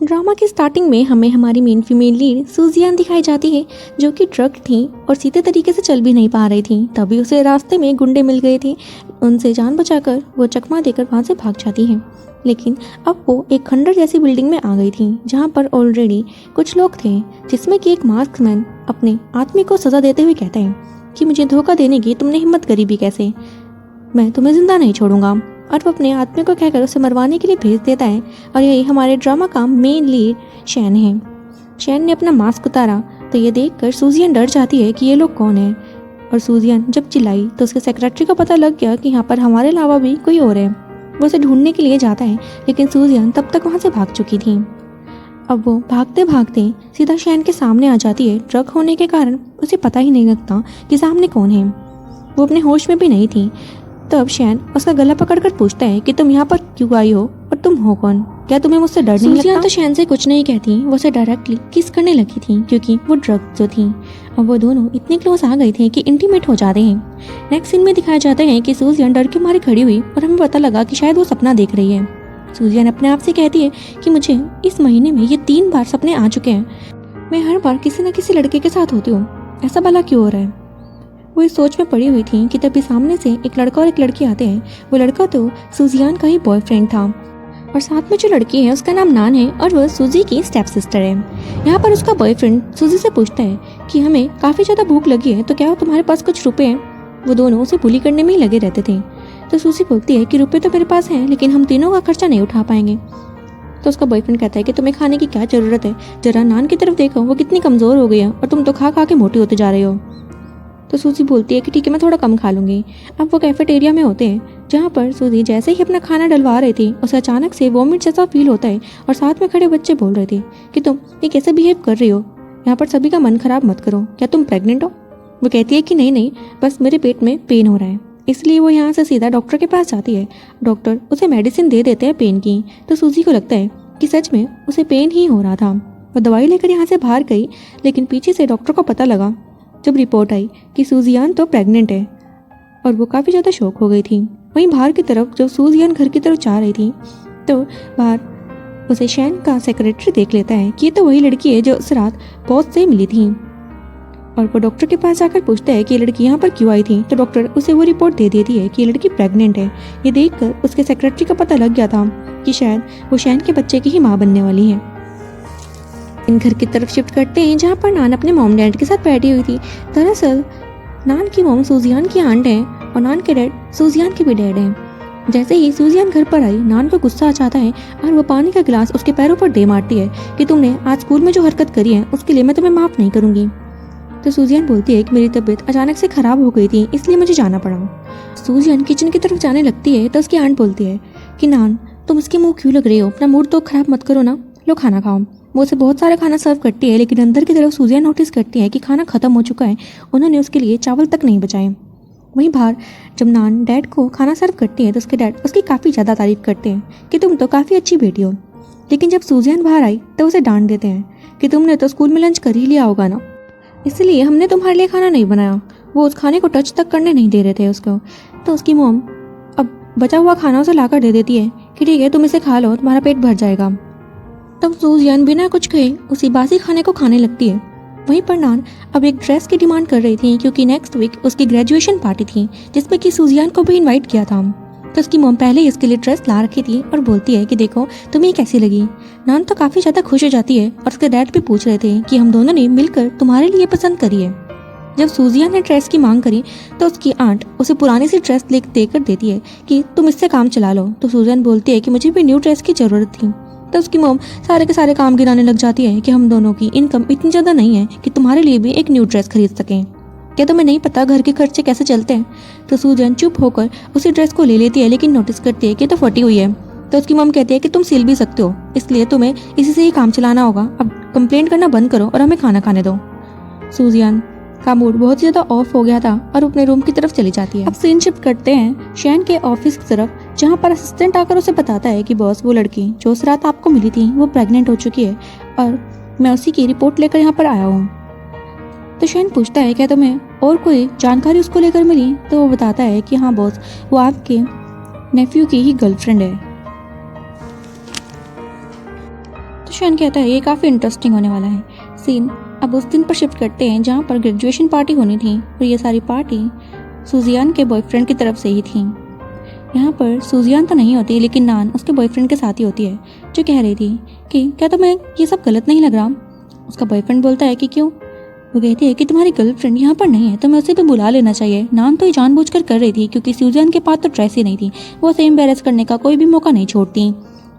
Drama की starting में हमें हमारी मेन फीमेल लीड सूजियान दिखाई जाती है, जो कि ड्रग थी और सीधे तरीके से चल भी नहीं पा रही थी। तभी उसे रास्ते में गुंडे मिल गए थे। उनसे जान बचाकर वो चकमा देकर वहाँ से भाग जाती है। लेकिन अब वो एक खंडर जैसी बिल्डिंग में आ गई थी, जहाँ पर ऑलरेडी कुछ लोग थे, जिसमें कि एक मास्कमैन अपने आदमी को सज़ा देते हुए कहता है कि मुझे धोखा देने की तुमने हिम्मत करी भी कैसे, मैं तुम्हें जिंदा नहीं छोड़ूंगा। और वो अपने आदमी को कहकर उसे मरवाने के लिए भेज देता है। और यही हमारे ड्रामा का मेन लीड शैन है। शैन ने अपना मास्क उतारा तो ये देखकर सूजियन डर जाती है कि ये लोग कौन है। और सूजियन जब चिल्लाई तो उसके सेक्रेटरी को पता लग गया कि यहाँ पर हमारे अलावा भी कोई और है। वो उसे ढूंढने के लिए जाता है, लेकिन सूजियन तब तक वहाँ से भाग चुकी थी। अब वो भागते भागते सीधा शैन के सामने आ जाती है। ड्रग होने के कारण उसे पता ही नहीं लगता कि सामने कौन है। वो अपने होश में भी नहीं थी। तब शैन उसका गला पकड़कर पूछता है कि तुम यहाँ पर क्यों आई हो और तुम हो कौन, क्या तुम्हें मुझसे डर नहीं लगता? तो शैन से कुछ नहीं कहती, वो उसे डायरेक्टली किस करने लगी थी, क्योंकि वो ड्रग जो थी। अब वो दोनों इतने क्लोज आ गए थे कि इंटीमेट हो जाते हैं। नेक्स्ट सीन में दिखाया जाता है कि सूजियन डर के मारे खड़ी हुई और हमें पता लगा कि शायद वो सपना देख रही है। सूजियन अपने आप से कहती है कि मुझे इस महीने में ये 3 बार सपने आ चुके हैं। मैं हर बार किसी न किसी लड़के के साथ होती हूँ, ऐसा भला क्यों हो रहा है? वो इस सोच में पड़ी हुई थी कि तभी सामने से एक लड़का और एक लड़की आते हैं। वो लड़का तो सूजियान का ही बॉयफ्रेंड था और साथ में जो लड़की है उसका नाम नान है और वह सूजी की स्टेप सिस्टर है। यहाँ पर उसका बॉयफ्रेंड सूजी से पूछता है कि हमें काफ़ी ज़्यादा भूख लगी है, तो क्या तुम्हारे पास कुछ रुपए हैं? वो दोनों उसे बुली करने में ही लगे रहते थे। तो सूजी बोलती है कि रुपये तो मेरे पास हैं, लेकिन हम तीनों का खर्चा नहीं उठा पाएंगे। तो उसका बॉयफ्रेंड कहता है कि तुम्हें खाने की क्या ज़रूरत है, जरा नान की तरफ देखो, वो कितनी कमज़ोर हो गई है और तुम तो खा खा के मोटी होते जा रहे हो। तो सूजी बोलती है कि ठीक है, मैं थोड़ा कम खा लूँगी। अब वो कैफेटेरिया में होते हैं, जहाँ पर सूजी जैसे ही अपना खाना डलवा रही थी उसे अचानक से वॉमिट जैसा फील होता है और साथ में खड़े बच्चे बोल रहे थे कि तुम ये कैसे बिहेव कर रही हो, यहाँ पर सभी का मन खराब मत करो, क्या तुम प्रेग्नेंट हो? वो कहती है कि नहीं, बस मेरे पेट में पेन हो रहा है। इसलिए वो यहाँ से सीधा डॉक्टर के पास जाती है। डॉक्टर उसे मेडिसिन दे देते हैं पेन की। तो सूजी को लगता है कि सच में उसे पेन ही हो रहा था। वो दवाई लेकर यहाँ से बाहर गई, लेकिन पीछे से डॉक्टर को पता लगा जब रिपोर्ट आई कि सूजियान तो प्रेग्नेंट है और वो काफ़ी ज़्यादा शॉक हो गई थी। वहीं बाहर की तरफ जब सूजियान घर की तरफ जा रही थी तो बाहर उसे शैन का सेक्रेटरी देख लेता है कि ये तो वही लड़की है जो उस रात बॉस से मिली थी। और वो डॉक्टर के पास जाकर पूछता है कि ये लड़की यहाँ पर क्यों आई थी। तो डॉक्टर उसे वो रिपोर्ट दे देती है कि ये लड़की प्रेग्नेंट है। ये देखकर उसके सेक्रेटरी को पता लग गया था कि शायद वो शैन के बच्चे की ही माँ बनने वाली है। इन घर की तरफ शिफ्ट करते हैं, जहाँ पर नान अपने मॉम डैड के साथ बैठी हुई थी। दरअसल नान की मॉम सूजियान की आंट है और नान के डैड सूजियान के भी डैड हैं। जैसे ही सूजियान घर पर आई, नान को गुस्सा आ जाता है और वो पानी का गिलास उसके पैरों पर दे मारती है कि तुमने आज स्कूल में जो हरकत करी है उसके लिए मैं तुम्हें माफ़ नहीं करूँगी। तो सूजियान बोलती है कि मेरी तबीयत अचानक से ख़राब हो गई थी, इसलिए मुझे जाना पड़ा। सूजियान किचन की तरफ जाने लगती है तो उसकी आंट बोलती है कि नान, तुम उसके मुँह क्यों लग रही हो, अपना मूड तो ख़राब मत करो ना, लो खाना खाओ। वो उसे बहुत सारा खाना सर्व करती है, लेकिन अंदर की तरफ सूजियान नोटिस करती है कि खाना ख़त्म हो चुका है। उन्होंने उसके लिए चावल तक नहीं बचाए। वहीं बाहर जब नान डैड को खाना सर्व करती है तो उसके डैड उसकी काफ़ी ज़्यादा तारीफ करते हैं कि तुम तो काफ़ी अच्छी बेटी हो। लेकिन जब सूजियान बाहर आई तो उसे डांट देते हैं कि तुमने तो स्कूल में लंच कर ही लिया होगा ना, इसलिए हमने तुम्हारे लिए खाना नहीं बनाया। वो उस खाने को टच तक करने नहीं दे रहे थे उसको। तो उसकी मोम अब बचा हुआ खाना उसे लाकर दे देती है कि ठीक है, तुम इसे खा लो, तुम्हारा पेट भर जाएगा। तब सूजियान बिना कुछ कहे उसी बासी खाने को खाने लगती है। वहीं पर नान अब एक ड्रेस की डिमांड कर रही थी, क्योंकि नेक्स्ट वीक उसकी ग्रेजुएशन पार्टी थी, जिसमें कि सूजियान को भी इनवाइट किया था। तो उसकी मॉम पहले ही इसके लिए ड्रेस ला रखी थी और बोलती है कि देखो तुम्हें कैसी लगी। नान तो काफ़ी ज़्यादा खुश हो जाती है और उसके डैड भी पूछ रहे थे कि हम दोनों ने मिलकर तुम्हारे लिए पसंद करी है। जब सूजियान ने ड्रेस की मांग करी तो उसकी आंट उसे पुरानी सी ड्रेस देकर देती है कि तुम इससे काम चला लो। तो सूजियान बोलती है कि मुझे भी न्यू ड्रेस की ज़रूरत थी। तो उसकी मॉम सारे के सारे काम गिनाने लग जाती है कि हम दोनों की इनकम इतनी ज़्यादा नहीं है कि तुम्हारे लिए भी एक न्यू ड्रेस खरीद सकें। क्या तुम्हें नहीं पता घर के खर्चे कैसे चलते हैं? तो सूजियान चुप होकर उसी ड्रेस को ले लेती है, लेकिन नोटिस करती है कि तो फटी हुई है। तो उसकी मॉम कहती है कि तुम सिल भी सकते हो, इसलिए तुम्हें इसी से ही काम चलाना होगा। अब कंप्लेंट करना बंद करो और हमें खाना खाने दो। सूजियान का मूड बहुत ज़्यादा ऑफ हो गया था और अपने रूम की तरफ चली जाती है। अब सीन शिफ्ट करते हैं शैन के ऑफिस की तरफ, जहाँ पर असिस्टेंट आकर उसे बताता है कि बॉस, वो लड़की जो उस रात आपको मिली थी वो प्रेग्नेंट हो चुकी है और मैं उसी की रिपोर्ट लेकर यहाँ पर आया हूँ। तो शैन पूछता है क्या तुम्हें और कोई जानकारी उसको लेकर मिली? तो वो बताता है कि हाँ बॉस, वो आपके नेफ्यू की ही गर्लफ्रेंड है। तो शैन कहता है ये काफ़ी इंटरेस्टिंग होने वाला है। सीन अब उस दिन पर शिफ्ट करते हैं जहाँ पर ग्रेजुएशन पार्टी होनी थी और ये सारी पार्टी सूजियान के बॉयफ्रेंड की तरफ से ही थी। यहाँ पर सूजियान तो नहीं होती लेकिन नान उसके बॉयफ्रेंड के साथ ही होती है, जो कह रही थी कि क्या तुम्हें ये सब गलत नहीं लग रहा। उसका बॉयफ्रेंड बोलता है कि क्यों। वो कहती है कि तुम्हारी गर्लफ्रेंड यहाँ पर नहीं है, तुम्हें उसे भी बुला लेना चाहिए। नान तो ये जानबूझकर कर रही थी क्योंकि सूजियान के पास तो ड्रेस ही नहीं थी, वो उसे एम्बेरस करने का कोई भी मौका नहीं छोड़ती।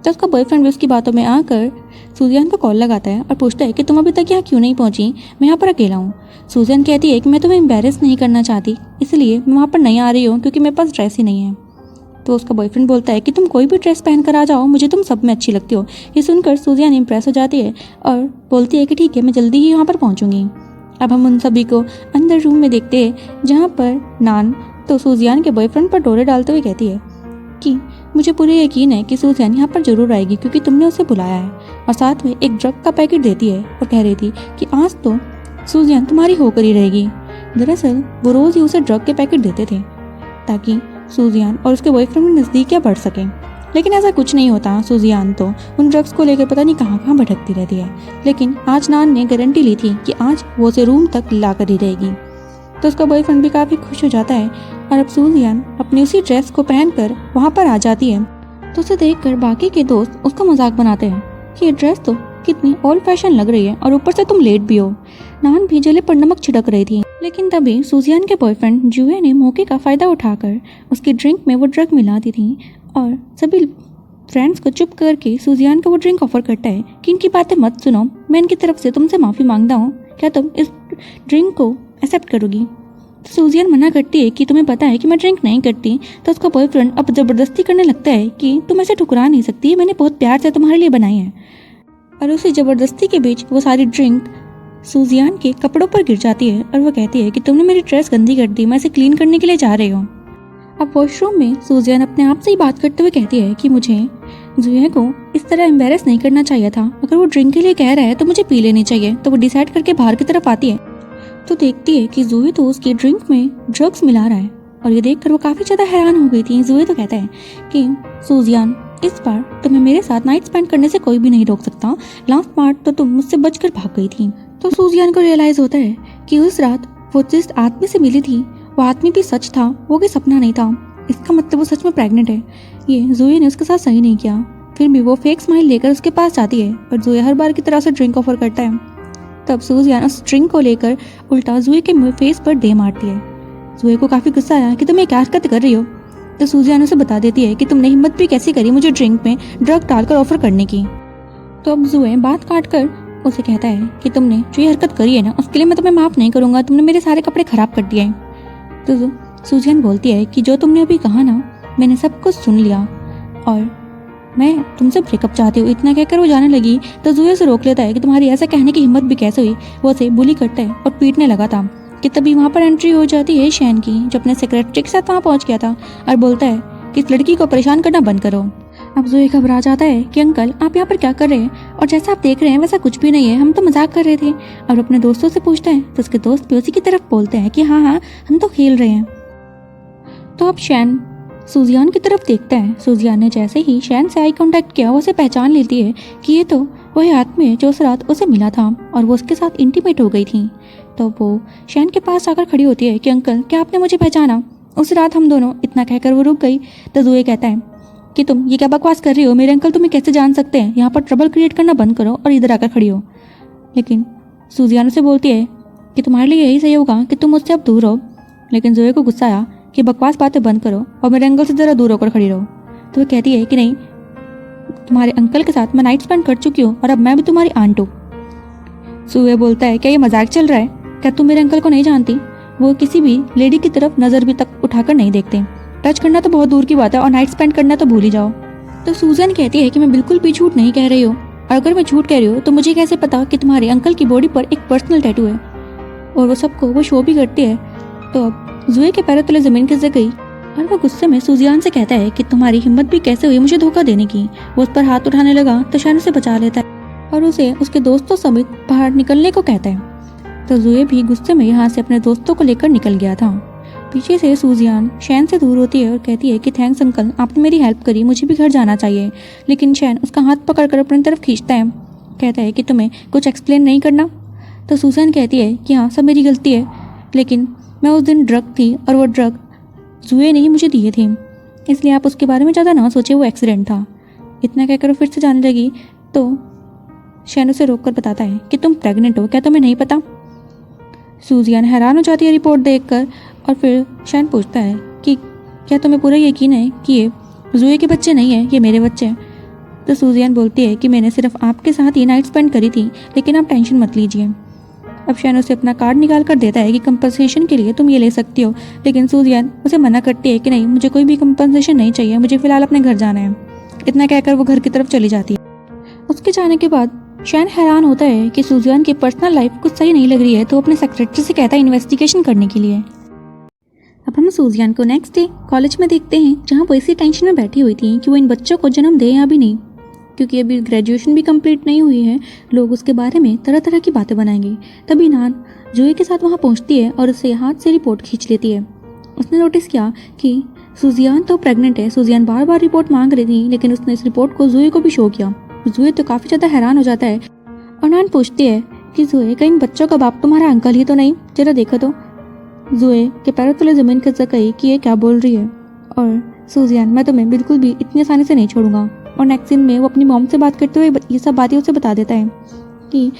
तो उसका बॉयफ्रेंड भी उसकी बातों में आकर सूजियान को कॉल लगाता है और पूछता है कि तुम अभी तक यहाँ क्यों नहीं पहुँची, मैं यहाँ पर अकेला हूँ। सूजियान कहती है कि मैं तुम्हें एम्बेरस नहीं करना चाहती, इसलिए मैं वहाँ पर नहीं आ रही हूँ क्योंकि मेरे पास ड्रेस ही नहीं है। तो उसका बॉयफ्रेंड बोलता है कि तुम कोई भी ड्रेस पहन कर आ जाओ, मुझे तुम सब में अच्छी लगती हो। ये सुनकर सूजियान इम्प्रेस हो जाती है और बोलती है कि ठीक है, मैं जल्दी ही यहाँ पर पहुँचूंगी। अब हम उन सभी को अंदर रूम में देखते हैं जहाँ पर नान तो सूजियान के बॉयफ्रेंड पर डोरे डालते हुए कहती है कि मुझे पूरी यकीन है कि सूजियान यहाँ पर जरूर आएगी क्योंकि तुमने उसे बुलाया है, और साथ में एक ड्रग का पैकेट देती है और कह रही थी कि आज तो सूजियान तुम्हारी होकर ही रहेगी। दरअसल वो रोज़ ही उसे ड्रग के पैकेट देते थे ताकि सूजियान और उसके बॉयफ्रेंड में नज़दीकियाँ बढ़ सकें, लेकिन ऐसा कुछ नहीं होता। सूजियान तो उन ड्रग्स को लेकर पता नहीं कहाँ कहाँ भटकती रहती है, लेकिन आज नान ने गारंटी ली थी कि आज वो उसे रूम तक ला कर ही रहेगी। तो उसका बॉयफ्रेंड भी काफ़ी खुश हो जाता है और अब सूजियान अपनी उसी ड्रेस को पहनकर वहाँ पर आ जाती है। तो उसे देखकर बाकी के दोस्त उसका मजाक बनाते हैं कि ये ड्रेस तो कितनी ओल्ड फैशन लग रही है और ऊपर से तुम लेट भी हो। नान भी जले पर नमक छिड़क रही थी, लेकिन तभी सूजियान के बॉयफ्रेंड जूहे ने मौके का फ़ायदा उठाकर उसकी ड्रिंक में वो ड्रग मिला दी थी और सभी फ्रेंड्स को चुप करके सूजियान को वो ड्रिंक ऑफर करता है कि इनकी बातें मत सुनो, मैं इनकी तरफ से तुमसे माफ़ी मांगता हूँ, क्या तुम इस ड्रिंक को एक्सेप्ट करोगी। तो सूजियान मना करती है कि तुम्हें पता है कि मैं ड्रिंक नहीं करती। तो उसका बॉयफ्रेंड अब ज़बरदस्ती करने लगता है कि तुम ऐसे ठुकरा नहीं सकती, मैंने बहुत प्यार से तुम्हारे लिए बनाई है। और उसी ज़बरदस्ती के बीच वो सारी ड्रिंक सूजियान के कपड़ों पर गिर जाती है और वो कहती है कि तुमने मेरी ड्रेस गंदी कर दी, मैं इसे क्लीन करने के लिए जा रही हूँ। अब वॉशरूम में सूजियान अपने आप से ही बात करते हुए कहती है कि मुझे जूहे को इस तरह एम्बेरस नहीं करना चाहिए था, अगर वो ड्रिंक के लिए कह रहा है तो मुझे पी लेनी चाहिए। तो वो डिसाइड करके बाहर की तरफ आती है तो देखती है कि जूहे तो उसकी ड्रिंक में ड्रग्स मिला रहा है और ये देखकर वो काफ़ी ज़्यादा हैरान हो गई थी। जूहे तो कहता है कि सूजियान इस बार तुम्हें मेरे साथ नाइट स्पेंड करने से कोई भी नहीं रोक सकता, लास्ट बार तो तुम मुझसे बचकर भाग गई थी। तो सूजियान को रियलाइज़ होता है कि उस रात वो जिस आदमी से मिली थी वो आदमी भी सच था, वो कोई सपना नहीं था। इसका मतलब वो सच में प्रेग्नेंट है। ये जूहे ने उसके साथ सही नहीं किया। फिर भी वो फेक स्माइल लेकर उसके पास जाती है और जूहे हर बार की तरह से ड्रिंक ऑफर करता है। तब सूजियान उस ड्रिंक को लेकर उल्टा जूहे के फेस पर दे मारती है। जूहे को काफ़ी गुस्सा आया कि तुम ये क्या हरकत कर रही हो। तो सूजियान उसे बता देती है कि तुमने हिम्मत भी कैसे करी मुझे ड्रिंक में ड्रग डालकर ऑफर करने की। तो अब जूहे बात काट कर उसे कहता है कि तुमने जो ये हरकत करी है ना, उसके लिए मैं तुम्हें माफ़ नहीं करूँगा, तुमने मेरे सारे कपड़े ख़राब कर दिए हैं। तो सूजियान बोलती है कि जो तुमने अभी कहा ना, मैंने सब कुछ सुन लिया और मैं तुमसे ब्रेकअप चाहती हूँ। इतना कहकर वो जाने लगी तो जूहे से रोक लेता है कि तुम्हारी ऐसा कहने की हिम्मत भी कैसे हुई। वो उसे बुली करता है और पीटने लगा था कि तभी वहाँ पर एंट्री हो जाती है शैन की, जो अपने सेक्रेटरी के साथ वहाँ पहुँच गया था और बोलता है कि इस लड़की को परेशान करना बंद करो। अब जूहे घबरा जाता है कि अंकल आप यहाँ पर क्या कर रहे हैं, और जैसा आप देख रहे हैं वैसा कुछ भी नहीं है, हम तो मजाक कर रहे थे। और अपने दोस्तों से पूछता है तो उसके दोस्त भी उसी की तरफ बोलते हैं कि हाँ हाँ हम तो खेल रहे हैं। तो अब शैन सूजियान की तरफ देखता है। सूजियान ने जैसे ही शैन से आई कांटेक्ट किया वो उसे पहचान लेती है कि ये तो वही आदमी है जो उस रात उसे मिला था और वो उसके साथ इंटीमेट हो गई थी। तो वो शैन के पास आकर खड़ी होती है कि अंकल क्या आपने मुझे पहचाना, उस रात हम दोनों। इतना कहकर वो रुक गई तो जूहे कहता है कि तुम ये क्या बकवास कर रही हो, मेरे अंकल तुम्हें कैसे जान सकते हैं, यहाँ पर ट्रबल क्रिएट करना बंद करो और इधर आकर खड़ी हो। लेकिन सूजियान से बोलती है कि तुम्हारे लिए यही सही होगा कि तुम मुझसे अब दूर हो। लेकिन जूहे को गुस्सा आया कि बकवास बातें बंद करो और मेरे अंकल से ज़रा दूर होकर खड़ी रहो। तो वो कहती है कि नहीं, तुम्हारे अंकल के साथ मैं नाइट स्पेंड कर चुकी हूँ और अब मैं भी तुम्हारी आंट हूँ। जूहे बोलता है क्या ये मजाक चल रहा है, क्या तुम मेरे अंकल को नहीं जानती, वो किसी भी लेडी की तरफ नज़र भी तक उठाकर नहीं देखते, टच करना तो बहुत दूर की बात है और नाइट स्पेंड करना तो भूल ही जाओ। तो सूजन कहती है कि मैं बिल्कुल भी झूठ नहीं कह रही हूँ, और अगर मैं झूठ कह रही हूँ तो मुझे कैसे पता कि तुम्हारे अंकल की बॉडी पर एक पर्सनल टैटू है, और वो सबको वो शो भी करती है। तो अब जूहे के पैरों तले जमीन खिसक गई और वो गुस्से में सूजियान से कहता है कि तुम्हारी हिम्मत भी कैसे हुई मुझे धोखा देने की। वो उस पर हाथ उठाने लगा तो शैन उसे बचा लेता है और उसे उसके दोस्तों समेत बाहर निकलने को कहता है। तो जूहे भी गुस्से में यहाँ से अपने दोस्तों को लेकर निकल गया था। पीछे से सूजियान शैन से दूर होती है और कहती है कि थैंक्स अंकल, आपने मेरी हेल्प करी, मुझे भी घर जाना चाहिए। लेकिन शैन उसका हाथ पकड़कर अपनी तरफ खींचता है कहता है कि तुम्हें कुछ एक्सप्लेन नहीं करना। तो सुजान कहती है कि हाँ सब मेरी गलती है, लेकिन मैं उस दिन ड्रग थी और वो ड्रग जुए ने ही मुझे दिए थे, इसलिए आप उसके बारे में ज़्यादा ना सोचे, वो एक्सीडेंट था। इतना कहकर वो फिर से जाने लगी तो शैन उसे रोक कर बताता है कि तुम प्रेग्नेंट हो, क्या तुम्हें नहीं पता। सूजियान हैरान हो जाती है रिपोर्ट देखकर और फिर शैन पूछता है कि क्या तुम्हें पूरा यकीन है कि ये जुए के बच्चे नहीं है, ये मेरे बच्चे हैं। तो सूजियान बोलती है कि मैंने सिर्फ आपके साथ ही नाइट स्पेंड करी थी, लेकिन आप टेंशन मत लीजिए। अब शैन उसे अपना कार्ड निकाल कर देता है कि कंपनसेशन के लिए तुम ये ले सकती हो, लेकिन सूजियान उसे मना करती है कि नहीं, मुझे कोई भी कंपनसेशन नहीं चाहिए, मुझे फिलहाल अपने घर जाना है। इतना कहकर वो घर की तरफ चली जाती है। उसके जाने के बाद शैन हैरान होता है कि सूजियान की पर्सनल लाइफ कुछ सही नहीं लग रही है, तो अपने सेक्रेटरी से कहता है इन्वेस्टिगेशन करने के लिए। अब हम सूजियान को नेक्स्ट डे कॉलेज में देखते हैं, जहाँ वो इसी टेंशन में बैठी हुई थी कि वो इन बच्चों को जन्म दे या भी नहीं, क्योंकि अभी ग्रेजुएशन भी कंप्लीट नहीं हुई है। लोग उसके बारे में तरह तरह की बातें बनाएंगे। तभी नान जुए के साथ वहाँ पहुँचती है और उससे हाथ से रिपोर्ट खींच लेती है। उसने नोटिस किया कि सूजियान तो प्रेग्नेंट है। सूजियान बार बार रिपोर्ट मांग रही थी, लेकिन उसने इस रिपोर्ट को जुए को भी शो किया। जुए तो काफ़ी ज़्यादा हैरान हो जाता है और नान पूछती है कि जुए, कहीं बच्चों का बाप तुम्हारा अंकल ही तो नहीं, जरा देखो तो। जुए के पैरों तले ज़मीन खिसक गई कि ये क्या बोल रही है। और सूजियान, मैं तुम्हें बिल्कुल भी इतनी आसानी से नहीं छोड़ूंगा। और नेक्स्ट सीन में वो अपनी मॉम से बात करते हुए ये सब बातें उसे बता देता है कि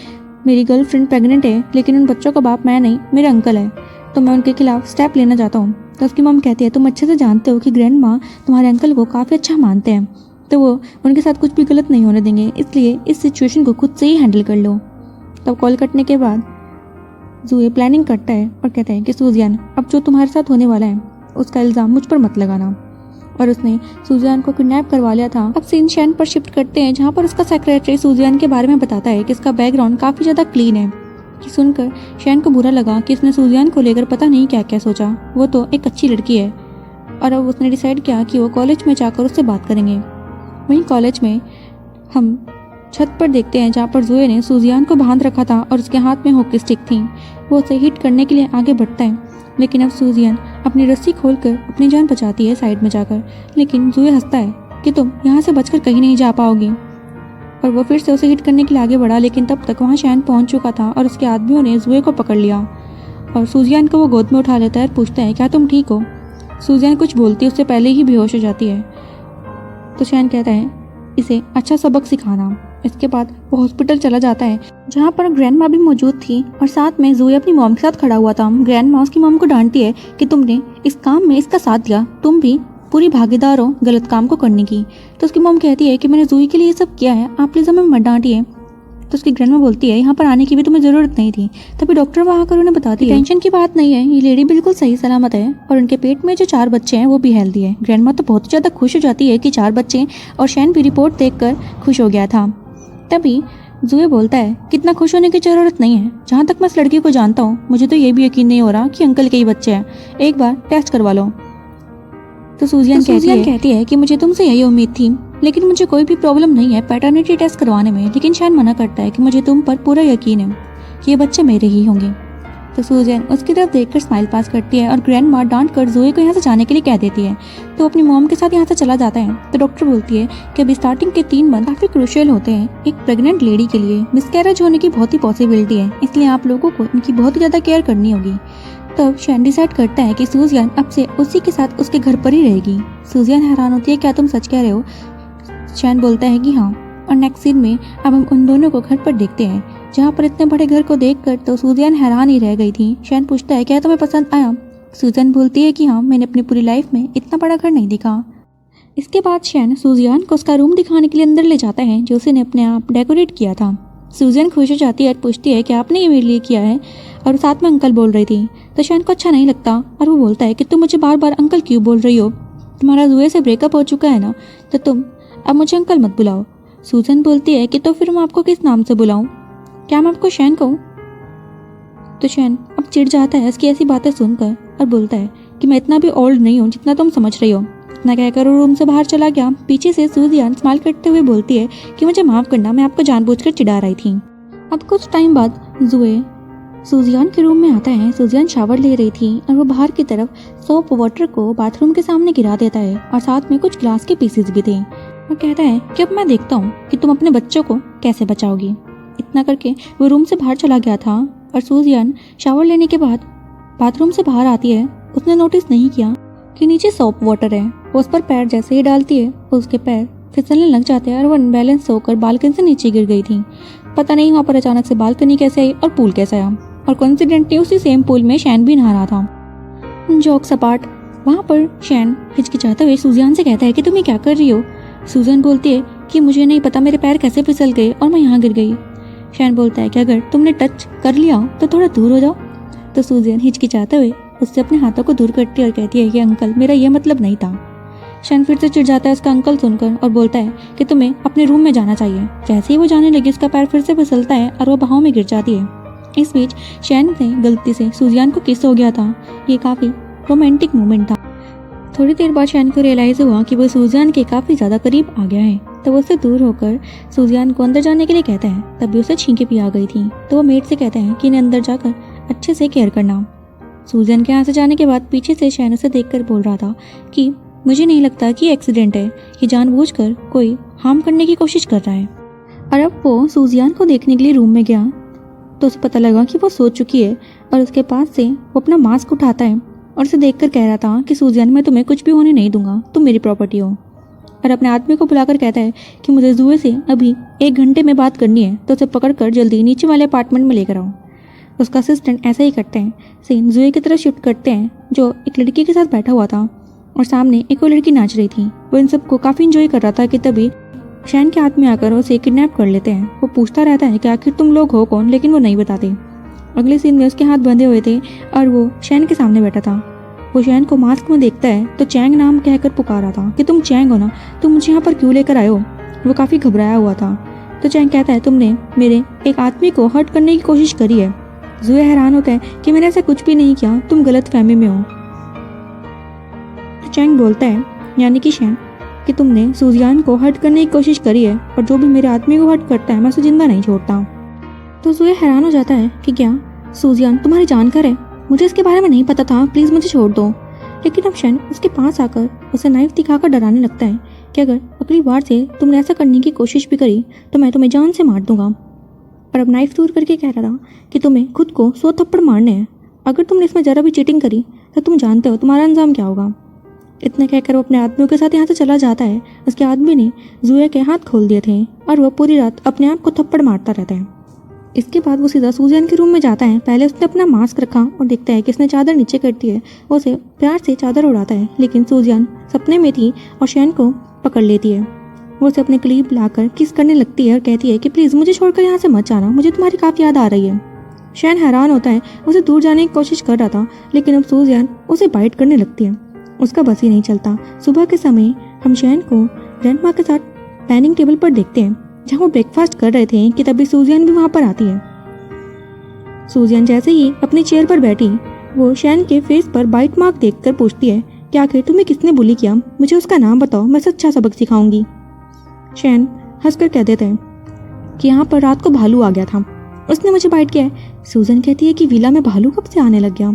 मेरी गर्लफ्रेंड प्रेग्नेंट है, लेकिन उन बच्चों का बाप मैं नहीं, मेरे अंकल है, तो मैं उनके खिलाफ स्टेप लेना चाहता हूँ। तो उसकी मॉम कहती है तुम अच्छे से जानते हो कि ग्रैंड माँ तुम्हारे अंकल को काफ़ी अच्छा मानते हैं, तो वो उनके साथ कुछ भी गलत नहीं होने देंगे, इसलिए इस सिचुएशन को खुद से ही हैंडल कर लो। तब कॉल कटने के बाद जुए प्लानिंग करता है और कहता है कि सूजियान, अब जो तुम्हारे साथ होने वाला है उसका इल्ज़ाम मुझ पर मत लगाना। और उसने सूजियान को किडनैप करवा लिया था। अब सीन शैन पर शिफ्ट करते हैं, जहाँ पर उसका सेक्रेटरी सूजियान के बारे में बताता है कि इसका बैकग्राउंड काफ़ी ज़्यादा क्लीन है। कि सुनकर शैन को बुरा लगा कि इसने सूजियान को लेकर पता नहीं क्या क्या सोचा, वो तो एक अच्छी लड़की है। और अब उसने डिसाइड किया कि वो कॉलेज में जाकर उससे बात करेंगे। वहीं कॉलेज में हम छत पर देखते हैं, जहाँ पर जुए ने सूजियान को बांध रखा था और उसके हाथ में हॉकी स्टिक थी। वो उसे हिट करने के लिए आगे बढ़ता है, लेकिन अब सूजियान अपनी रस्सी खोलकर अपनी जान बचाती है साइड में जाकर। लेकिन जुए हंसता है कि तुम यहाँ से बचकर कहीं नहीं जा पाओगी। और वो फिर से उसे हिट करने के लिए आगे बढ़ा, लेकिन तब तक वहाँ शैन पहुँच चुका था और उसके आदमियों ने जुए को पकड़ लिया। और सूजियान को वो गोद में उठा लेता है और पूछता है क्या तुम ठीक हो। सूजियान कुछ बोलती है उससे पहले ही बेहोश हो जाती है। तो शैन कहता है इसे अच्छा सबक सिखाना। इसके बाद वो हॉस्पिटल चला जाता है, जहाँ पर ग्रैंड माँ भी मौजूद थी और साथ में जुए अपनी मॉम के साथ खड़ा हुआ था। ग्रैंड माँ उसकी मॉम को डांटती है कि तुमने इस काम में इसका साथ दिया, तुम भी पूरी भागीदार हो गलत काम को करने की। तो उसकी मॉम कहती है कि मैंने जुए के लिए ये सब किया है, आप प्लीज़ हमें मत डांटिए। तो उसकी ग्रैंड माँ बोलती है यहाँ पर आने की भी तुम्हें ज़रूरत नहीं थी। तभी डॉक्टर वहाँ कर उन्हें बताती है टेंशन की बात नहीं है, ये लेडी बिल्कुल सही सलामत है और उनके पेट में जो 4 बच्चे हैं वो भी हेल्दी है। ग्रैंड माँ तो बहुत ज़्यादा खुश हो जाती है कि 4 बच्चे, और शैन भी रिपोर्ट देखकर खुश हो गया था। तभी जुए बोलता है कितना खुश होने की ज़रूरत नहीं है, जहाँ तक मैं इस लड़की को जानता हूँ मुझे तो ये भी यकीन नहीं हो रहा कि अंकल के ही बच्चे हैं, एक बार टेस्ट करवा लो। तो सूजियान कहती है कि मुझे तुमसे यही उम्मीद थी, लेकिन मुझे कोई भी प्रॉब्लम नहीं है पैटर्निटी टेस्ट करवाने में। लेकिन शैन मना करता है कि मुझे तुम पर पूरा यकीन है कि ये बच्चे मेरे ही होंगे। तो सूजियान उसकी तरफ देखकर स्माइल पास करती है और ग्रैंड माँ डांट कर जुए को यहाँ से जाने के लिए कह देती है। तो अपनी मॉम के साथ यहाँ से चला जाता है। तो डॉक्टर बोलती है कि अभी स्टार्टिंग के 3 मंथ काफ़ी क्रूशियल होते हैं एक प्रेग्नेंट लेडी के लिए, मिसकैरेज होने की बहुत ही पॉसिबिलिटी है, इसलिए आप लोगों को इनकी बहुत ही ज़्यादा केयर करनी होगी। तब शैन डिसाइड करता है कि सूजियान अब से उसी के साथ उसके घर पर ही रहेगी। सूजियान हैरान होती है क्या तुम सच कह रहे हो। शैन बोलता है कि हाँ। और नेक्स्ट सीन में अब हम उन दोनों को घर पर देखते हैं, जहाँ पर इतने बड़े घर को देखकर तो सूजियान हैरान ही रह गई थी। शैन पूछता है क्या तुम्हें पसंद आया। सूजियान बोलती है कि हाँ, मैंने अपनी पूरी लाइफ में इतना बड़ा घर नहीं देखा। इसके बाद शैन सूजियान को उसका रूम दिखाने के लिए अंदर ले जाता है, जो उसने अपने आप डेकोरेट किया था। सूजियान खुश हो जाती है और पूछती है कि आपने ये मेरे लिए किया है, और साथ में अंकल बोल रही थी। तो शैन को अच्छा नहीं लगता और वो बोलता है कि तुम मुझे बार बार अंकल क्यों बोल रही हो, तुम्हारा जुए से ब्रेकअप हो चुका है ना, तो तुम अब मुझे अंकल मत बुलाओ। सूजन बोलती है कि तो फिर मैं आपको किस नाम से बुलाऊं, क्या मैं आपको शैन कहूँ। तो शैन अब चिढ़ जाता है इसकी ऐसी बातें सुनकर और बोलता है कि मैं इतना भी ओल्ड नहीं हूँ जितना तुम समझ रही हो। इतना कहकर वो रूम से बाहर चला गया। पीछे से सूजियान स्माइल करते हुए बोलती है कि मुझे माफ़ करना, मैं आपको जानबूझकर चिढ़ा रही थी। अब कुछ टाइम बाद जुए सूजियान के रूम में आता है। सूजियान शावर ले रही थी और वो बाहर की तरफ सोप वाटर को बाथरूम के सामने गिरा देता है और साथ में कुछ ग्लास के पीसेस भी थे और कहता है कि अब मैं देखता हूँ कि तुम अपने बच्चों को कैसे बचाओगी। इतना करके वो रूम से बाहर चला गया था और सूजियान शावर लेने के बाद बाथरूम से बाहर आती है। उसने नोटिस नहीं किया कि नीचे सॉप वाटर है। वो उस पर पैर जैसे ही डालती है उसके पैर फिसलने लग जाते हैं और वो अनबैलेंस होकर बालकनी से नीचे गिर गई थी। पता नहीं वहाँ पर अचानक से बालकनी कैसे आई और पूल कैसे आया, और कॉन्सिडेंटली उसी सेम पूल में शैन भी नहा रहा था। जोक सपाट। वहाँ पर शैन हिचकिचाते हुए सूजियान से कहता है कि तुम ये क्या कर रही हो। सूजन बोलती है कि मुझे नहीं पता मेरे पैर कैसे फिसल गए और मैं यहाँ गिर गई। शैन बोलता है कि अगर तुमने टच कर लिया तो थोड़ा दूर हो जाओ। तो सूजियन हिचकिचाते हुए उससे अपने हाथों को दूर करती है और कहती है कि अंकल, मेरा यह मतलब नहीं था। शैन फिर से चिढ़ जाता है उसका अंकल सुनकर और बोलता है कि तुम्हें अपने रूम में जाना चाहिए। जैसे ही वो जाने लगी उसका पैर फिर से फिसलता है और वो बहाव में गिर जाती है। इस बीच शैन से गलती से सूजियान को किस हो गया था। ये काफ़ी रोमांटिक मोमेंट था। थोड़ी देर बाद शैन को रियलाइज़ हुआ कि वो सूजियान के काफ़ी ज़्यादा करीब आ गया है, तो वो उससे दूर होकर सूजियान को अंदर जाने के लिए कहता है। तभी उसे छींकें भी आ गई थी, तो वो मेड से कहता है कि इन्हें अंदर जाकर अच्छे से केयर करना। सूजियान के यहाँ से जाने के बाद पीछे से शैन उसे देखकर बोल रहा था कि मुझे नहीं लगता कि एक्सीडेंट है, ये जानबूझकर कोई हार्म करने की कोशिश कर रहा है। और अब वो सूजियान को देखने के लिए रूम में गया तो उसे पता लगा कि वो सो चुकी है, और उसके पास से वो अपना मास्क उठाता है और उसे देखकर कह रहा था कि सूजियान, मैं तुम्हें कुछ भी होने नहीं दूंगा, तुम मेरी प्रॉपर्टी हो। और अपने आदमी को बुलाकर कहता है कि मुझे जुए से अभी 1 घंटे में बात करनी है, तो उसे पकड़कर जल्दी नीचे वाले अपार्टमेंट में लेकर आओ। उसका असिस्टेंट ऐसा ही करते हैं। सीन जुए की तरफ शिफ्ट करते हैं जो एक लड़की के साथ बैठा हुआ था और सामने एक और लड़की नाच रही थी। वो इन सबको काफ़ी इंजॉय कर रहा था कि तभी शैन के आदमी आकर उसे किडनैप कर लेते हैं। वो पूछता रहता है कि आखिर तुम लोग हो कौन, लेकिन वो नहीं बताते। अगले सीन में उसके हाथ बंधे हुए थे और वो शैन के सामने बैठा था। वो शैन को मास्क में देखता है तो चैंग नाम कहकर पुकारा था कि तुम चैंग हो ना, तुम मुझे यहाँ पर क्यों लेकर आए हो। वो काफ़ी घबराया हुआ था। तो चैंग कहता है तुमने मेरे एक आदमी को हर्ट करने की कोशिश करी है। जुए हैरान होता है कि मैंने ऐसा कुछ भी नहीं किया, तुम गलत फहमी में हो। तो चैंग बोलता है, यानी कि शैन, कि तुमने सूजियान को हर्ट करने की कोशिश करी है, और जो भी मेरे आदमी को हर्ट करता है मैं उसे जिंदा नहीं छोड़ता। तो जुए हैरान हो जाता है कि क्या सूजियान तुम्हारी जानकार है, मुझे इसके बारे में नहीं पता था, प्लीज़ मुझे छोड़ दो। लेकिन अब शैन उसके पास आकर उसे नाइफ दिखाकर डराने लगता है कि अगर अगली बार से तुमने ऐसा करने की कोशिश भी करी तो मैं तुम्हें जान से मार दूंगा। और अब नाइफ दूर करके कह रहा था कि तुम्हें खुद को 100 थप्पड़ मारने हैं। अगर तुमने इसमें ज़रा भी चीटिंग करी तो तुम जानते हो तुम्हारा अंजाम क्या होगा। इतने कहकर वो अपने आदमियों के साथ यहाँ से चला जाता है। उसके आदमी ने जुए के हाथ खोल दिए थे और वह पूरी रात अपने आप को थप्पड़ मारता रहता है। इसके बाद वो सीधा सूजियान के रूम में जाता है। पहले उसने अपना मास्क रखा और देखता है कि इसने चादर नीचे करती है। वो उसे प्यार से चादर उड़ाता है, लेकिन सूजियान सपने में थी और शैन को पकड़ लेती है। वो उसे अपने करीब लाकर किस करने लगती है और कहती है कि प्लीज़ मुझे छोड़कर यहाँ से मत जाना, मुझे तुम्हारी काफ़ी याद आ रही है। शैन हैरान होता है, उसे दूर जाने की कोशिश कर रहा था, लेकिन अब सूजियान उसे बाइट करने लगती है। उसका बस ही नहीं चलता। सुबह के समय हम शैन को ग्रैंडमा के साथ डाइनिंग टेबल पर देखते हैं जहाँ वो ब्रेकफास्ट कर रहे थे कि तभी सूजियान भी वहाँ पर आती है। सूजियान जैसे ही अपनी चेयर पर बैठी वो शैन के फेस पर बाइट मार्क देखकर पूछती है कि आखिर तुम्हें किसने बुली किया, मुझे उसका नाम बताओ, मैं उसे अच्छा सबक सिखाऊंगी। शैन हंसकर कह देता है कि यहाँ पर रात को भालू आ गया था, उसने मुझे बाइट किया है। सूजन कहती है कि विला में भालू कब से आने लग गया।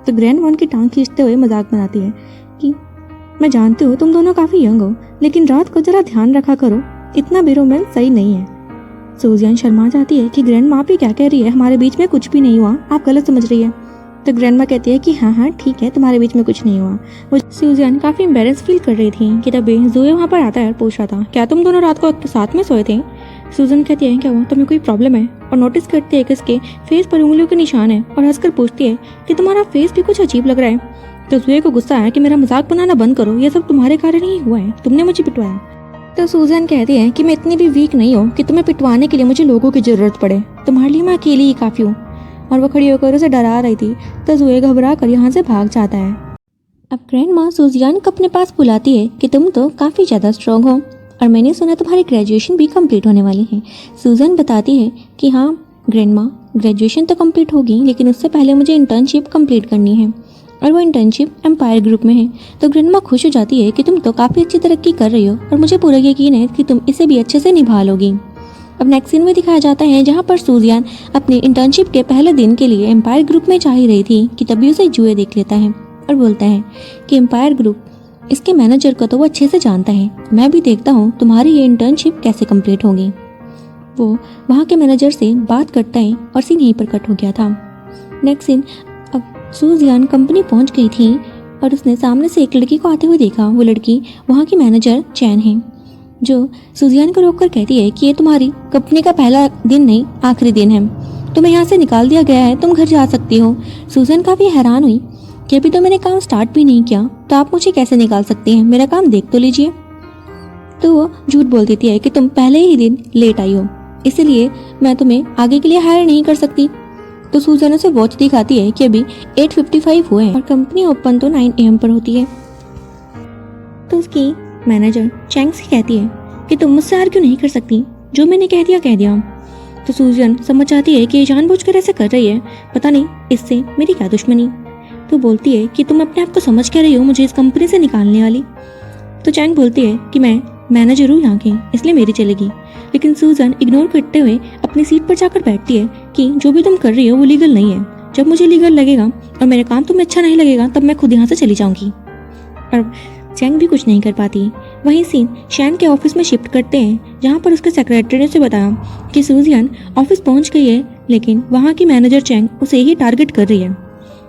तो ग्रैंड वन की टांग खींचते हुए मजाक बनाती है कि मैं जानती हूँ तुम दोनों काफ़ी यंग हो, लेकिन रात को जरा ध्यान रखा करो, इतना भी रोमांस सही नहीं है। सूजियान शर्मा जाती है कि ग्रैंड माँ भी क्या कह रही है, हमारे बीच में कुछ भी नहीं हुआ, आप गलत समझ रही है। तो ग्रैंड माँ कहती है कि हाँ हाँ ठीक है, तुम्हारे बीच में कुछ नहीं हुआ। वो सूजियान काफ़ी एम्बेरस फील कर रही थी कि तभी जुए वहाँ पर आता है और पूछ रहा था क्या तुम दोनों रात को साथ में सोए थे। सूजन कहती है क्या हुआ, तुम्हें कोई प्रॉब्लम है, और नोटिस करती है कि इसके फेस पर उंगलियों के निशान है और हंसकर पूछती है कि तुम्हारा फेस भी कुछ अजीब लग रहा है। तो जुए को गुस्सा आया कि मेरा मजाक बनाना बंद करो, यह सब तुम्हारे कारण ही हुआ है, तुमने मुझे पिटवाया। तो सूजन कहती है कि मैं इतनी भी वीक नहीं हूँ कि तुम्हें पिटवाने के लिए मुझे लोगों की जरूरत पड़े, तुम्हारे लिए मैं अकेली ही काफ़ी हूँ। और वो खड़ी होकर उसे डरा रही थी। तो जुए घबरा कर यहाँ से भाग जाता है। अब ग्रैंड माँ सूजियान को अपने पास बुलाती है कि तुम तो काफ़ी ज़्यादा स्ट्रॉन्ग हो और मैंने सुना तुम्हारी ग्रेजुएशन भी कंप्लीट होने वाली है। सूजन बताती है कि हाँ ग्रैंड माँ, ग्रेजुएशन तो कंप्लीट होगी, लेकिन उससे पहले मुझे इंटर्नशिप कंप्लीट करनी है और वो इंटर्नशिप एम्पायर ग्रुप में है। तो ग्रैंड माँ खुश हो जाती है कि तुम तो काफ़ी अच्छी तरक्की कर रही हो और मुझे पूरा यकीन है कि तुम इसे भी अच्छे से निभा लोगी। अब नेक्स्ट सीन में दिखाया जाता है जहाँ पर सूजियान अपनी इंटर्नशिप के पहले दिन के लिए एम्पायर ग्रुप में जा ही रही थी कि तभी उसे जुए देख लेता है और बोलता है कि एम्पायर ग्रुप, इसके मैनेजर को तो वो अच्छे से जानता है, मैं भी देखता हूँ तुम्हारी ये इंटर्नशिप कैसे कंप्लीट होगी। वो वहाँ के मैनेजर से बात करता है और सीन यहीं पर कट हो गया था। नेक्स्ट सीन, अब सूजियान कंपनी पहुँच गई थी और उसने सामने से एक लड़की को आते हुए देखा। वो लड़की वहाँ की मैनेजर चैन है, जो सूजियान को रोककर कहती है कि ये तुम्हारी कंपनी का पहला दिन नहीं, आखिरी दिन है। तुम्हें यहाँ से निकाल दिया गया है, तुम घर जा सकती हो। सूजन काफ़ी हैरान हुई कि अभी तो मैंने काम स्टार्ट भी नहीं किया, तो आप मुझे कैसे निकाल सकती हैं? मेरा काम देख तो लीजिए। तो वो झूठ बोल देती है कि तुम पहले ही दिन लेट आई हो, इसलिए मैं तुम्हें आगे के लिए हायर नहीं कर सकती। तो सूजन उसे वॉच दिखाती है कि अभी 8:55 हुए हैं और कंपनी ओपन तो 9 AM पर होती है। तो उसकी मैनेजर चैंग से कहती है कि तुम मुझसे आर्ग्यू नहीं कर सकती, जो मैंने कह दिया कह दिया। तो सूजन समझ जाती है कि ये जानबूझकर ऐसे कर रही है, पता नहीं इससे मेरी क्या दुश्मनी। तो बोलती है कि तुम अपने आप को समझ क्या रही हो मुझे इस कंपनी से निकालने वाली। तो चैंग बोलती है कि मैं मैनेजर हूँ यहाँ की, इसलिए मेरी चलेगी। लेकिन सूजन इग्नोर करते हुए अपनी सीट पर जाकर बैठती है कि जो भी तुम कर रही हो वो लीगल नहीं है। जब मुझे लीगल लगेगा और मेरा काम तुम्हें अच्छा नहीं लगेगा तब मैं खुद यहाँ से चली जाऊंगी। और चैंग भी कुछ नहीं कर पाती। वहीं सीन शैन के ऑफिस में शिफ्ट करते हैं, जहाँ पर उसके सेक्रेटरी ने उसे बताया कि सूजियान ऑफिस पहुँच गई है, लेकिन वहाँ की मैनेजर चैंग उसे ही टारगेट कर रही है।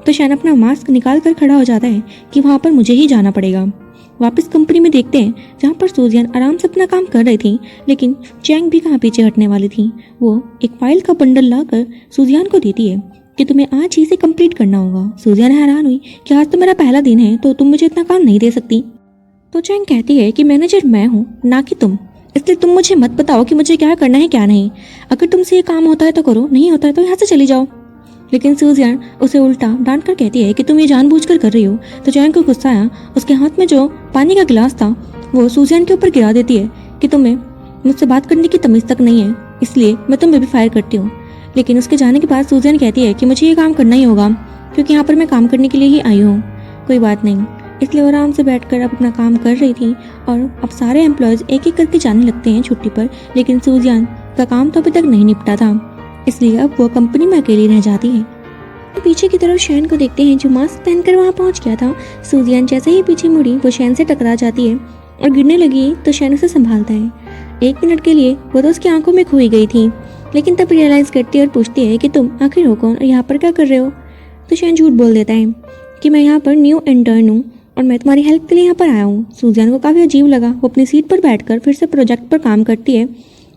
तो शैन अपना मास्क निकाल कर खड़ा हो जाता है कि वहाँ पर मुझे ही जाना पड़ेगा। वापस कंपनी में देखते हैं, जहाँ पर सूजियान आराम से अपना काम कर रही थी, लेकिन चैंग भी कहाँ पीछे हटने वाली थी। वो एक फाइल का बंडल लाकर सूजियान को देती है कि तुम्हें आज ही इसे कंप्लीट करना होगा। सूजियान हैरान हुई कि आज तो मेरा पहला दिन है, तो तुम मुझे इतना काम नहीं दे सकती। तो चैंग कहती है कि मैनेजर मैं हूँ, ना कि तुम, इसलिए तुम मुझे मत बताओ कि मुझे क्या करना है क्या नहीं। अगर तुमसे ये काम होता है तो करो, नहीं होता है तो यहाँ से चली जाओ। लेकिन सूजियान उसे उल्टा डांट कर कहती है कि तुम ये जानबूझकर कर रही हो। तो चैंग को गुस्सा आया, उसके हाथ में जो पानी का गिलास था वो सूजियान के ऊपर गिरा देती है कि तुम्हें मुझसे बात करने की तमीज़ तक नहीं है, इसलिए मैं तुम्हें भी फायर करती हूँ। लेकिन उसके जाने के बाद सूजियान कहती है कि मुझे ये काम करना ही होगा, क्योंकि यहाँ पर मैं काम करने के लिए ही आई हूँ। कोई बात नहीं, इसलिए वो आराम से बैठकर अब अपना काम कर रही थी। और अब सारे एम्प्लॉयज़ एक एक करके जाने लगते हैं छुट्टी पर, लेकिन सूजियान का काम तो अभी तक नहीं निपटा था, इसलिए अब वो कंपनी में अकेली रह जाती है। तो पीछे की तरफ शैन को देखते हैं, जो मास्क पहनकर वहाँ पहुँच गया था। सूजियान जैसे ही पीछे मुड़ी वो शैन से टकरा जाती है और गिरने लगी, तो शैन उसे संभालता है। 1 मिनट के लिए वो तो उसकी आंखों में खोई गई थी, लेकिन तब रियलाइज़ करती है और पूछती है कि तुम आखिर हो कौन और यहाँ पर क्या कर रहे हो। तो शैन झूठ बोल देता है कि मैं यहाँ पर न्यू इंटर्न हूँ और मैं तुम्हारी हेल्प के लिए यहाँ पर आया हूँ। सूजियान को काफ़ी अजीब लगा। वो अपनी सीट पर बैठकर फिर से प्रोजेक्ट पर काम करती है।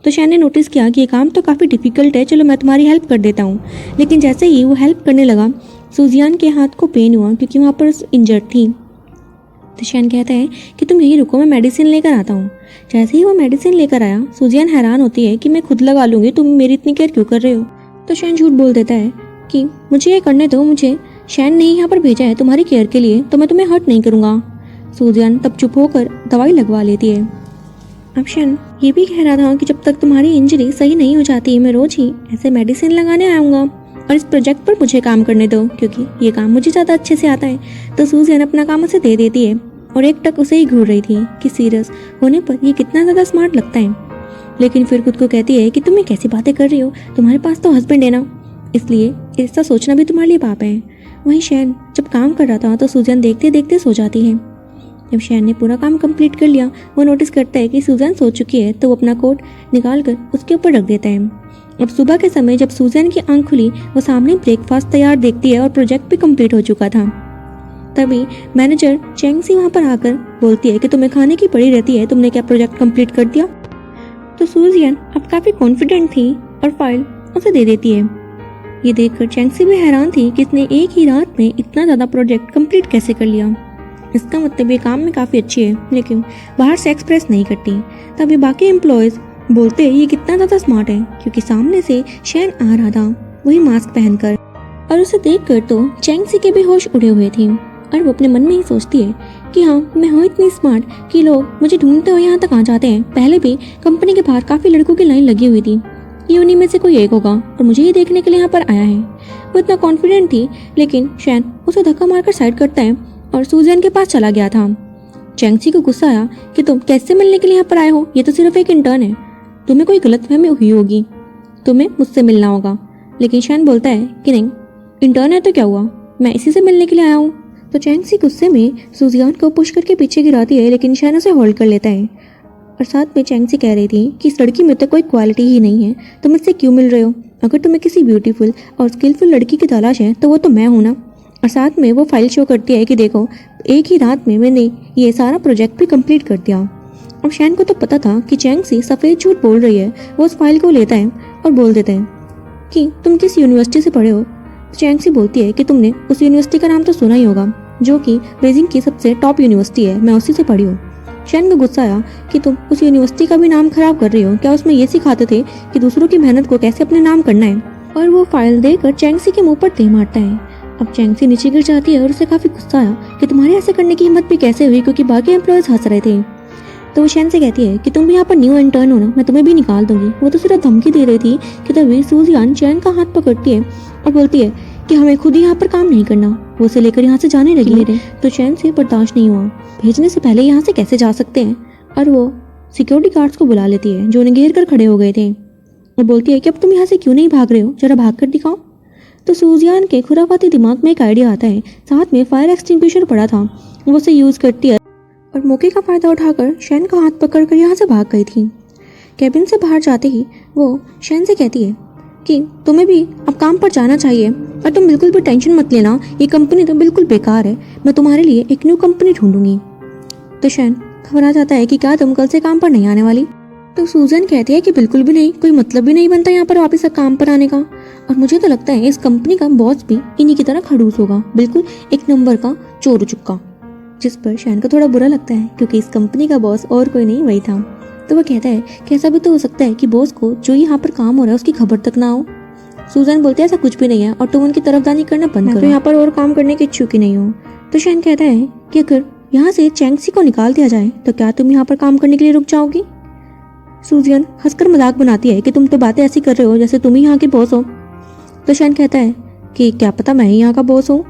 तो शैन ने नोटिस किया कि ये काम तो काफ़ी डिफिकल्ट है, चलो मैं तुम्हारी हेल्प कर देता हूँ। लेकिन जैसे ही वो हेल्प करने लगा, सूजियान के हाथ को पेन हुआ क्योंकि वहाँ पर इंजर्ड थी। तो शैन कहता है कि तुम यहीं रुको, मैं मेडिसिन लेकर आता हूँ। जैसे ही वो मेडिसिन लेकर आया, सूजियान हैरान होती है कि मैं खुद लगा लूँगी, तुम मेरी इतनी केयर क्यों कर रहे हो। तो शैन झूठ बोल देता है कि मुझे ये करने दो, मुझे शैन ने यहाँ पर भेजा है तुम्हारी केयर के लिए, तो मैं तुम्हें हर्ट नहीं करूँगा। सूजियान तब चुप होकर दवाई लगवा लेती है। अब शैन ये भी कह रहा था कि जब तक तुम्हारी इंजरी सही नहीं हो जाती मैं रोज ही ऐसे मेडिसिन लगाने आऊँगा और इस प्रोजेक्ट पर मुझे काम करने दो, क्योंकि ये काम मुझे ज़्यादा अच्छे से आता है। तो सूजियान अपना काम उसे दे देती है और एक टक उसे ही घूर रही थी कि सीरियस होने पर ये कितना ज़्यादा स्मार्ट लगता है। लेकिन फिर खुद को कहती है कि तुम ये कैसी बातें कर रही हो, तुम्हारे पास तो हस्बैंड है ना, इसलिए ऐसा सोचना भी तुम्हारे लिए पाप है। वहीं शैन जब काम कर रहा था तो सूजियान देखते देखते सो जाती है। जब शैन ने पूरा काम कंप्लीट कर लिया, वो नोटिस करता है कि सूजियान सो चुकी है, तो वो अपना कोट निकाल कर उसके ऊपर रख देता है। अब सुबह के समय जब सूजियान की आंख खुली, वो सामने ब्रेकफास्ट तैयार देखती है और प्रोजेक्ट भी कंप्लीट हो चुका था। तभी मैनेजर चैंग सी वहाँ पर आकर बोलती है कि तुम्हें खाने की पड़ी रहती है, तुमने क्या प्रोजेक्ट कंप्लीट कर दिया। तो सूजियान अब काफ़ी कॉन्फिडेंट थी और फाइल उसे दे देती है। ये देखकर चैंग सी भी हैरान थी कि इसने एक ही रात में इतना ज़्यादा प्रोजेक्ट कंप्लीट कैसे कर लिया। इसका मतलब ये काम में काफ़ी अच्छी है, लेकिन बाहर से एक्सप्रेस नहीं करती। तभी बाकी एम्प्लॉयज़ बोलते ये कितना ज़्यादा स्मार्ट है, क्योंकि सामने से शैन आ रहा था, वही मास्क पहनकर, और उसे देखकर तो चैंग सी के भी होश उड़े हुए थे। और वो अपने मन में ही सोचती है कि हाँ, मैं हूँ इतनी स्मार्ट कि लोग मुझे ढूंढते हुए यहाँ तक आ जाते हैं। पहले भी कंपनी के बाहर काफ़ी लड़कों की लाइन लगी हुई थी, ये उन्हीं में से कोई एक होगा और मुझे ही देखने के लिए यहाँ पर आया है। वो इतना कॉन्फिडेंट थी, लेकिन शैन उसे धक्का मारकर साइड करता है और सूजियान के पास चला गया था। चैंग सी को गुस्सा आया कि तुम कैसे मिलने के लिए यहाँ पर आए हो, ये तो सिर्फ एक इंटर्न है, तुम्हें कोई गलतफहमी हुई होगी, तुम्हें मुझसे मिलना होगा। लेकिन शैन बोलता है कि नहीं, इंटर्न है तो क्या हुआ, मैं इसी से मिलने के लिए आया हूँ। तो चैंग सी गुस्से में सूजियान को पुश करके पीछे गिराती है, लेकिन शैन उसे होल्ड कर लेता है। और साथ में चैंग से कह रही थी कि इस लड़की में तो कोई क्वालिटी ही नहीं है, तुम इससे क्यों मिल रहे हो? अगर तुम्हें किसी ब्यूटीफुल और स्किलफुल लड़की की तलाश है तो वो तो मैं हूँ ना। और साथ में वो फाइल शो करती है कि देखो, एक ही रात में मैंने ये सारा प्रोजेक्ट भी कंप्लीट कर दिया। अब शैन को तो पता था कि चैंग सी सफ़ेद झूठ बोल रही है। वो उस फाइल को लेता है और बोल देता है कि तुम किस यूनिवर्सिटी से पढ़े हो। चैंग सी बोलती है कि तुमने उस यूनिवर्सिटी का नाम तो सुना ही होगा, जो कि बेजिंग की सबसे टॉप यूनिवर्सिटी है, मैं उसी से पढ़ी हूँ। शैन को गुस्सा आया कि तुम उस यूनिवर्सिटी का भी नाम खराब कर रही हो, क्या उसमें ये सिखाते थे कि दूसरों की मेहनत को कैसे अपने नाम करना है? और वो फाइल देकर चैंग सी के मुंह पर दे मारता है। अब चैंग सी नीचे गिर जाती है और उसे काफी गुस्सा आया कि तुम्हारे ऐसे करने की हिम्मत भी कैसे हुई, क्योंकि बाकी एम्प्लॉयज हंस रहे थे। तो वो शैन से कहती है कि तुम भी यहाँ पर न्यू इंटर्न हो ना, मैं तुम्हें भी निकाल दूंगी। वो तो सिर्फ धमकी दे रही थी कि तभी सूजियान चैन का हाथ पकड़ती है और बोलती है कि हमें खुद ही यहाँ पर काम नहीं करना। वो उसे लेकर यहाँ से जाने लगी तो चैन से बर्दाश्त नहीं हुआ, भेजने से पहले यहाँ से कैसे जा सकते हैं। और वो सिक्योरिटी गार्ड्स को बुला लेती है जो उन्हें घेर कर खड़े हो गए थे और बोलती है कि अब तुम यहाँ से क्यों नहीं भाग रहे हो, जरा भाग कर दिखाओ। तो सूजियान के खुराफाती दिमाग में एक आइडिया आता है, साथ में फायर एक्सटिंग्विशर पड़ा था, वो उसे यूज करती है और मौके का फायदा उठाकर शैन का हाथ पकड़कर यहाँ से भाग गई थी। कैबिन से बाहर जाते ही वो शैन से कहती है कि तुम्हें भी अब काम पर जाना चाहिए और तुम बिल्कुल भी टेंशन मत लेना, ये कंपनी तो बिल्कुल बेकार है, मैं तुम्हारे लिए एक न्यू कंपनी ढूंढूंगी। तो शैन घबरा जाता है कि क्या तुम कल से काम पर नहीं आने वाली? तो सूजन कहती है कि बिल्कुल भी नहीं, कोई मतलब भी नहीं बनता यहाँ पर वापस काम पर आने का। और मुझे तो लगता है इस कंपनी का बॉस भी इन्हीं की तरह खड़ूस होगा, बिल्कुल एक नंबर का चोर चुक्का। जिस पर शैन को थोड़ा बुरा लगता है क्योंकि इस कंपनी का बॉस और कोई नहीं वही था। तो वो कहता है कि ऐसा भी तो हो सकता है कि बॉस को जो यहाँ पर काम हो रहा है उसकी खबर तक ना हो। सूजन बोलती है ऐसा कुछ भी नहीं है और तुम उनकी तरफदारी करना बंद करो, यहाँ पर और काम करने की इच्छुक ही नहीं हो। तो शैन कहता है कि अगर यहाँ से चैंग सी को निकाल दिया जाए तो क्या तुम यहाँ पर काम करने के लिए रुक जाओगी? सूजियन हंसकर मजाक बनाती है कि तुम तो बातें ऐसी कर रहे हो जैसे तुम ही यहाँ के बॉस हो। तो शैन कहता है कि क्या पता मैं ही यहाँ का बॉस हूँ,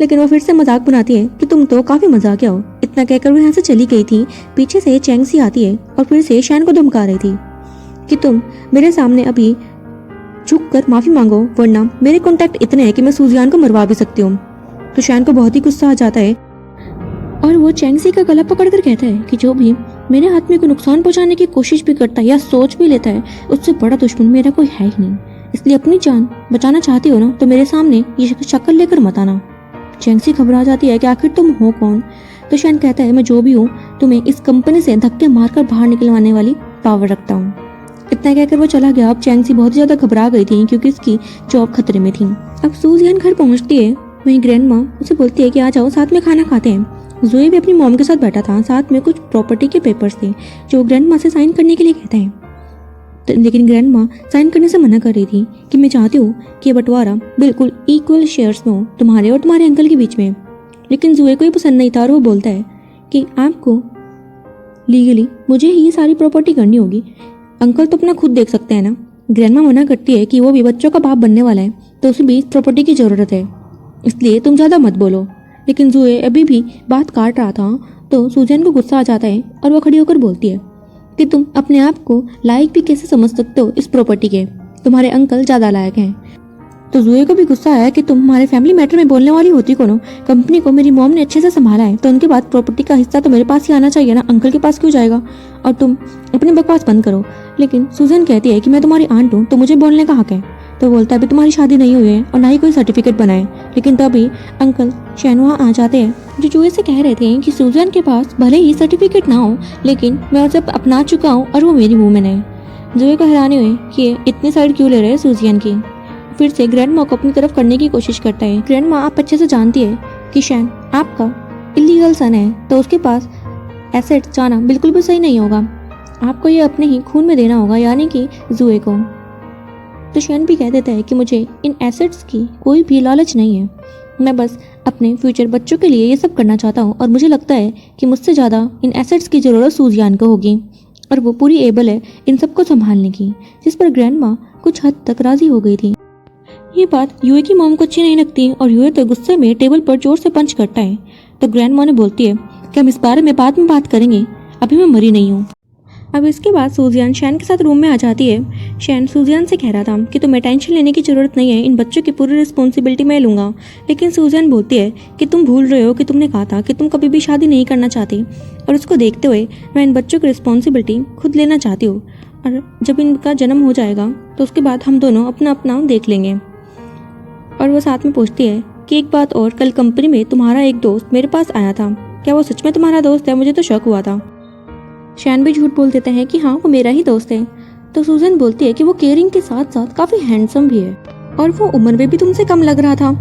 लेकिन वो फिर से मजाक बनाती है कि तुम तो काफी मजाकिया हो। इतना कहकर वो यहाँ से चली गई थी। पीछे से चैंग सी आती है और फिर से शैन को धमका रही थी कि तुम मेरे सामने अभी झुककर माफी मांगो, वरना मेरे कॉन्टैक्ट इतने हैं कि मैं सूजियान को मरवा भी सकती हूँ। तो शैन को बहुत ही गुस्सा आ जाता है और वो चैंग सी का गला पकड़कर कहता है कि जो भी मेरे हाथ में कोई नुकसान पहुंचाने की कोशिश भी करता है या सोच भी लेता है, उससे बड़ा दुश्मन मेरा कोई है ही नहीं। इसलिए अपनी जान बचाना चाहती हो ना तो मेरे सामने ये शक्ल लेकर मत आना। चैंग सी घबरा जाती है कि आखिर तुम हो कौन? तो शैन कहता है मैं जो भी हूँ तुम्हें इस कंपनी से धक्के मारकर बाहर निकलवाने वाली पावर रखता हूँ। इतना कहकर वो चला गया। अब चैंग सी बहुत ज्यादा घबरा गई थी क्योंकि उसकी जॉब खतरे में थी। अब सूजियन घर पहुंचती है, वहीं ग्रैंड माँ उसे बोलती है कि आ जाओ साथ में खाना खाते हैं। ज़ोई भी अपनी मॉम के साथ बैठा था, साथ में कुछ प्रॉपर्टी के पेपर्स थे जो ग्रैंड माँ से साइन करने के लिए कहते हैं। लेकिन ग्रैंड माँ साइन करने से मना कर रही थी कि मैं चाहती हूँ कि बंटवारा बिल्कुल इक्वल शेयर्स में हो तुम्हारे और तुम्हारे अंकल के बीच में। लेकिन ज़ोई को ही पसंद नहीं था और वो बोलता है कि आपको लीगली मुझे ही ये सारी प्रॉपर्टी करनी होगी, अंकल तो अपना खुद देख सकते हैं ना। ग्रैंड माँ मना करती है कि वो भी बच्चों का बाप बनने वाला है तो उसे भी प्रॉपर्टी की ज़रूरत है, इसलिए तुम ज़्यादा मत बोलो। लेकिन ज़ोई अभी भी बात काट रहा था तो सूजन को गुस्सा आ जाता है और वो खड़ी होकर बोलती है कि तुम अपने आप को लायक भी कैसे समझ सकते हो इस प्रॉपर्टी के, तुम्हारे अंकल ज़्यादा लायक हैं। तो ज़ोई को भी गुस्सा आया कि तुम हमारे फैमिली मैटर में बोलने वाली होती कौन हो? कंपनी को मेरी मॉम ने अच्छे से संभाला है तो उनके बाद प्रॉपर्टी का हिस्सा तो मेरे पास ही आना चाहिए ना, अंकल के पास क्यों जाएगा? और तुम अपनी बकवास बंद करो। लेकिन सूजन कहती है कि मैं तुम्हारी आंट हूँ तो मुझे बोलने का हक है। तो बोलता है अभी तुम्हारी शादी नहीं हुई है और ना ही कोई सर्टिफिकेट बनाए। लेकिन तभी अंकल शैन वहाँ आ जाते हैं जो जुए से कह रहे थे कि सूजन के पास भले ही सर्टिफिकेट ना हो लेकिन मैं उसे अपना चुका हूँ और वो मेरी वूमेन है। जुए को हैरानी हुई कि ये इतनी साइड क्यों ले रहे हैं सूजियन की। फिर से ग्रैंड माँ को अपनी तरफ करने की कोशिश करता है। ग्रैंड माँ आप अच्छे से जानती है कि शैन आपका इलीगल सन है तो उसके पास एसेट जाना बिल्कुल भी सही नहीं होगा, आपको ये अपने ही खून में देना होगा, यानी कि जुए को। तो शैन भी कह देता है कि मुझे इन एसेट्स की कोई भी लालच नहीं है, मैं बस अपने फ्यूचर बच्चों के लिए ये सब करना चाहता हूँ और मुझे लगता है कि मुझसे ज़्यादा इन एसेट्स की ज़रूरत सूजियान को होगी और वो पूरी एबल है इन सबको संभालने की। जिस पर ग्रैंड माँ कुछ हद तक राजी हो गई थी। ये बात यूए की मॉम को अच्छी नहीं लगती और यूए तो गुस्से में टेबल पर जोर से पंच करता है। तो ग्रैंड माँ ने बोलती है कि हम इस बारे में बाद में बात करेंगे, अभी मैं मरी नहीं हूँ। अब इसके बाद सूजियान शैन के साथ रूम में आ जाती है। शैन सूजियान से कह रहा था कि तुम्हें टेंशन लेने की ज़रूरत नहीं है, इन बच्चों की पूरी रिस्पॉन्सिबिलिटी मैं लूँगा। लेकिन सूजियान बोलती है कि तुम भूल रहे हो कि तुमने कहा था कि तुम कभी भी शादी नहीं करना चाहती, और उसको देखते हुए मैं इन बच्चों की रिस्पॉन्सिबिलिटी खुद लेना चाहती हूँ, और जब इनका जन्म हो जाएगा तो उसके बाद हम दोनों अपना अपना देख लेंगे। और वो साथ में पूछती है कि एक बात और, कल कंपनी में तुम्हारा एक दोस्त मेरे पास आया था, क्या वो सच में तुम्हारा दोस्त है? मुझे तो शक हुआ था। शैन भी झूठ बोल देते हैं कि हाँ वो मेरा ही दोस्त है। तो सूजन बोलती है कि वो केयरिंग के साथ साथ काफ़ी हैंडसम भी है, और वो उम्र में भी तुमसे कम लग रहा था।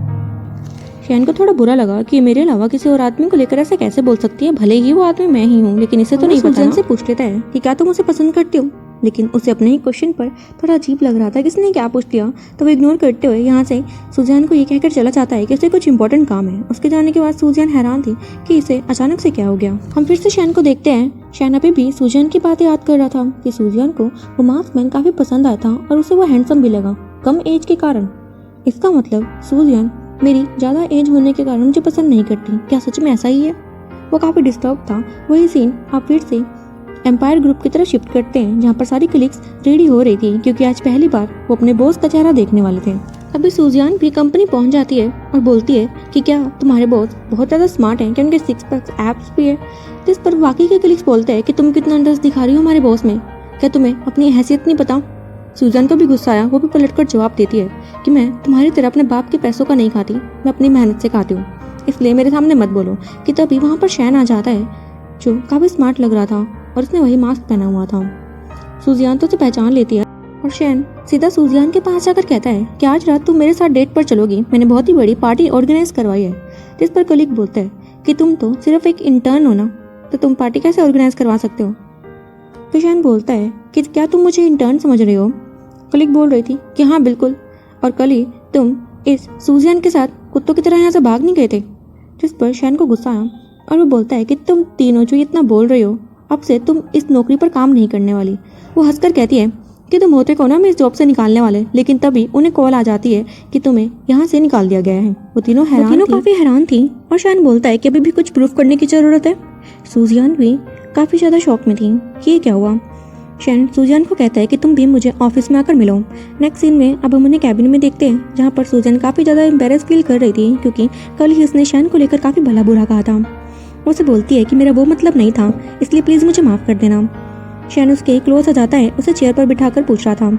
शैन को थोड़ा बुरा लगा कि मेरे अलावा किसी और आदमी को लेकर ऐसे कैसे बोल सकती है, भले ही वो आदमी मैं ही हूँ, लेकिन इसे तो नहीं पता। सूजन से पूछ लेता है कि क्या तुम उसे पसंद करती हो, लेकिन उसे अपने ही क्वेश्चन पर थोड़ा अजीब लग रहा था कि इसने क्या पूछ लिया। तो वो इग्नोर करते हुए यहाँ से सूजन को ये कहकर चला जाता है कि उसे कुछ इंपॉर्टेंट काम है। उसके जाने के बाद सूजन हैरान थी कि इसे अचानक से क्या हो गया। हम फिर से शैन को देखते हैं। शैन अभी भी सूजन की बातें याद कर रहा था कि सूजन को वो मास्कमैन काफ़ी पसंद आया था और उसे वो हैंडसम भी लगा, कम एज के कारण। इसका मतलब सूजन मेरी ज़्यादा एज होने के कारण मुझे पसंद नहीं करती। क्या सच में ऐसा ही है? वो काफ़ी डिस्टर्ब था। वही सीन आप फिर से एम्पायर ग्रुप की तरफ शिफ्ट करते हैं, जहाँ पर सारी कलीग्स रेडी हो रही थी क्योंकि आज पहली बार वो अपने बॉस का चेहरा देखने वाले थे। अभी सूजियान भी कंपनी पहुंच जाती है और बोलती है कि क्या तुम्हारे बॉस बहुत ज़्यादा स्मार्ट हैं, क्या उनके 6 पैक एप्स भी है? जिस पर बाकी के कलीग्स बोलते हैं कि तुम कितना इंटरेस्ट दिखा रही हो हमारे बॉस में, क्या तुम्हें अपनी हैसियत नहीं पता? सूजन को भी गुस्सा आया। वो भी पलटकर जवाब देती है कि मैं तुम्हारी तरह अपने बाप के पैसों का नहीं खाती, मैं अपनी मेहनत से खाती हूँ, इसलिए मेरे सामने मत बोलो। कि तभी वहाँ पर शैन आ जाता है जो काफ़ी स्मार्ट लग रहा था और उसने वही मास्क पहना हुआ था। सूजियान तो उसे पहचान लेती है और शैन सीधा सूजियान के पास जाकर कहता है कि आज रात तुम मेरे साथ डेट पर चलोगी, मैंने बहुत ही बड़ी पार्टी ऑर्गेनाइज करवाई है। जिस पर कलीग बोलता है कि तुम तो सिर्फ एक इंटर्न हो ना, तो तुम पार्टी कैसे ऑर्गेनाइज करवा सकते हो? तो शैन बोलता है कि क्या तुम मुझे इंटर्न समझ रहे हो? कलीग बोल रही थी कि हाँ बिल्कुल, और कल ही तुम इस सूजियान के साथ कुत्तों की तरह यहाँ से भाग नहीं गए थे। जिस पर शैन को गुस्सा आया और वो बोलता है कि तुम तीनों जो इतना बोल रहे हो, अब से तुम इस नौकरी पर काम नहीं करने वाली। वो हंसकर कहती है कि तुम होते को ना मैं इस जॉब से निकालने वाले, लेकिन तभी उन्हें कॉल आ जाती है कि तुम्हें यहाँ से निकाल दिया गया है। वो तीनों काफ़ी हैरान थी और शैन बोलता है कि अभी भी कुछ प्रूफ करने की ज़रूरत है। सूजियान भी काफ़ी ज़्यादा शॉक में थी कि ये क्या हुआ। शैन सूजन को कहता है कि तुम भी मुझे ऑफिस में आकर मिलो। नेक्स्ट सीन में अब हम उन्हें कैबिन में देखते हैं, जहाँ पर सूजन काफ़ी ज़्यादा एम्बेरस फील कर रही थी क्योंकि कल ही उसने शैन को लेकर काफ़ी भला बुरा कहा था। उसे बोलती है कि मेरा वो मतलब नहीं था, इसलिए प्लीज़ मुझे माफ़ कर देना। शैन उसके क्लोज आ जाता है, उसे चेयर पर बिठाकर पूछ रहा था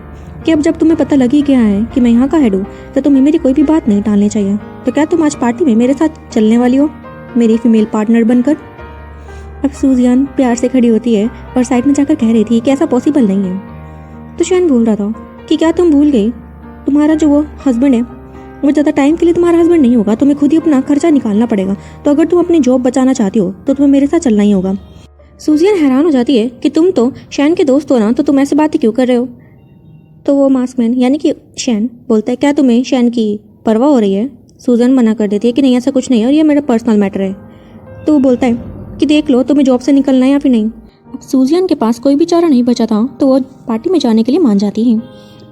कि अब जब तुम्हें पता लग ही गया है कि मैं यहाँ का हेड हूँ, तो तुम्हें मेरी कोई भी बात नहीं टालनी चाहिए। तो क्या तुम आज पार्टी में मेरे साथ चलने वाली हो, मेरी फीमेल पार्टनर बनकर? अब सूजियान प्यार से खड़ी होती है और साइड में जाकर कह रही थी कि ऐसा पॉसिबल नहीं है। तो शैन बोल रहा था कि क्या तुम भूल गई, तुम्हारा जो वो हस्बैंड है वो ज़्यादा टाइम के लिए तुम्हारा हस्बैंड नहीं होगा, तुम्हें खुद ही अपना खर्चा निकालना पड़ेगा। तो अगर तुम अपनी जॉब बचाना चाहती हो तो तुम्हें मेरे साथ चलना ही होगा। सूजियान हैरान हो जाती है कि तुम तो शैन के दोस्त हो ना, तो तुम ऐसे बातें क्यों कर रहे हो? तो वो मास्कमैन यानी कि शैन बोलता है क्या तुम्हें शैन की परवाह हो रही है? सूजन मना कर देती है कि नहीं ऐसा कुछ नहीं है और ये मेरा पर्सनल मैटर है। तो वो बोलता है कि देख लो तुम्हें जॉब से निकलना है या फिर नहीं। अब सूजियान के पास कोई भी चारा नहीं बचा था तो वो पार्टी में जाने के लिए मान जाती है।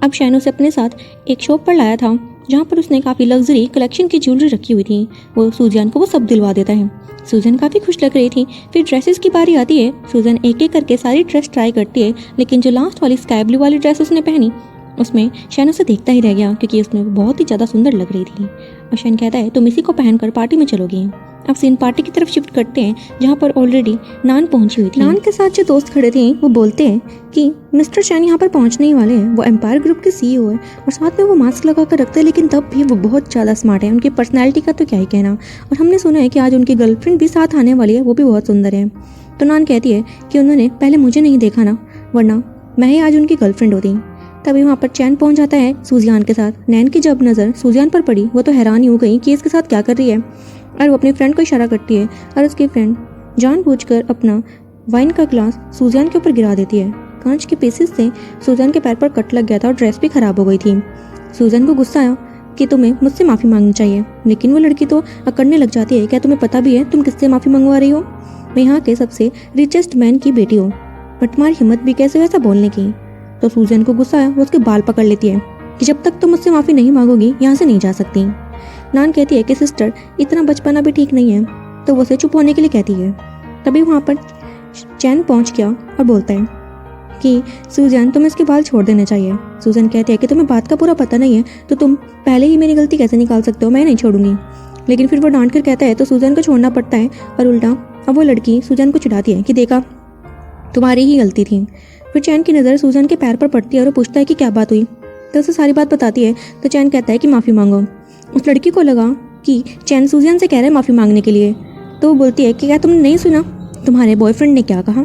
अब शैन उसे अपने साथ एक शॉप पर लाया था जहाँ पर उसने काफ़ी लग्जरी कलेक्शन की ज्वेलरी रखी हुई थी। वो सूजियान को वो सब दिलवा देता है। सूजन काफ़ी खुश लग रही थी। फिर ड्रेसेस की बारी आती है। सूजन एक एक करके सारी ड्रेस ट्राई करती है, लेकिन जो लास्ट वाली स्काई ब्लू वाली ड्रेस उसने पहनी उसमें शैन उसे देखता ही रह गया क्योंकि उसमें बहुत ही ज़्यादा सुंदर लग रही थी। और शैन कहता है तुम इसी को पहनकर पार्टी में चलोगी। अब सीन पार्टी की तरफ शिफ्ट करते हैं जहाँ पर ऑलरेडी नान पहुंची हुई थी। नान के साथ जो दोस्त खड़े थे वो बोलते हैं कि मिस्टर शैन यहाँ पर पहुंचने ही वाले हैं। वो एम्पायर ग्रुप के CEO है और साथ में वो मास्क लगा कर रखते हैं, लेकिन तब भी वो बहुत ज़्यादा स्मार्ट है। उनकी पर्सनैलिटी का तो क्या ही कहना। और हमने सुना है कि आज उनकी गर्लफ्रेंड भी साथ आने वाली है, वो भी बहुत सुंदर है। तो नान कहती है कि उन्होंने पहले मुझे नहीं देखा ना, वरना मैं ही आज उनकी गर्लफ्रेंड होती। तभी वहाँ पर चैन पहुँच जाता है सूजियान के साथ। नैन की जब नज़र सूजियान पर पड़ी वो तो हैरान ही हो गई कि इसके साथ क्या कर रही है, और वो अपनी फ्रेंड को इशारा करती है और उसकी फ्रेंड जानबूझकर अपना वाइन का ग्लास सूजियान के ऊपर गिरा देती है। कांच के पीसेस से सूजियान के पैर पर कट लग गया था और ड्रेस भी खराब हो गई थी। सूजियान को गुस्सा आया कि तुम्हें मुझसे माफ़ी मांगनी चाहिए, लेकिन वो लड़की तो अकड़ने लग जाती है। क्या तुम्हें पता भी है तुम किससे माफ़ी मंगवा रही हो? मैं यहाँ के सबसे रिचेस्ट मैन की बेटी हूँ, बट तुम्हारी हिम्मत भी कैसे वैसा बोलने की। तो सूजियान को गुस्सा आया, वो उसके बाल पकड़ लेती है कि जब तक तुम मुझसे माफ़ी नहीं मांगोगी यहाँ से नहीं जा सकती। नान कहती है कि सिस्टर इतना बचपना भी ठीक नहीं है, तो वो उसे चुप होने के लिए कहती है। तभी वहाँ पर चैन पहुँच गया और बोलता है कि सूजन तुम्हें इसके बाल छोड़ देने चाहिए। सूजन कहती है कि तुम्हें बात का पूरा पता नहीं है तो तुम पहले ही मेरी गलती कैसे निकाल सकते हो, मैं नहीं छोड़ूंगी। लेकिन फिर वो डांट कर कहता है तो सूजन को छोड़ना पड़ता है और उल्टा अब वो लड़की सूजन को चिढ़ाती है कि देखा तुम्हारी ही गलती थी। फिर चैन की नज़र सूजन के पैर पर पड़ती है और वो पूछता है कि क्या बात हुई। तो उसे सारी बात बताती है तो चैन कहता है कि माफ़ी मांगो। उस लड़की को लगा कि चैन सूजन से कह रहा है माफ़ी मांगने के लिए, तो वो बोलती है कि क्या तुमने नहीं सुना तुम्हारे बॉयफ्रेंड ने क्या कहा।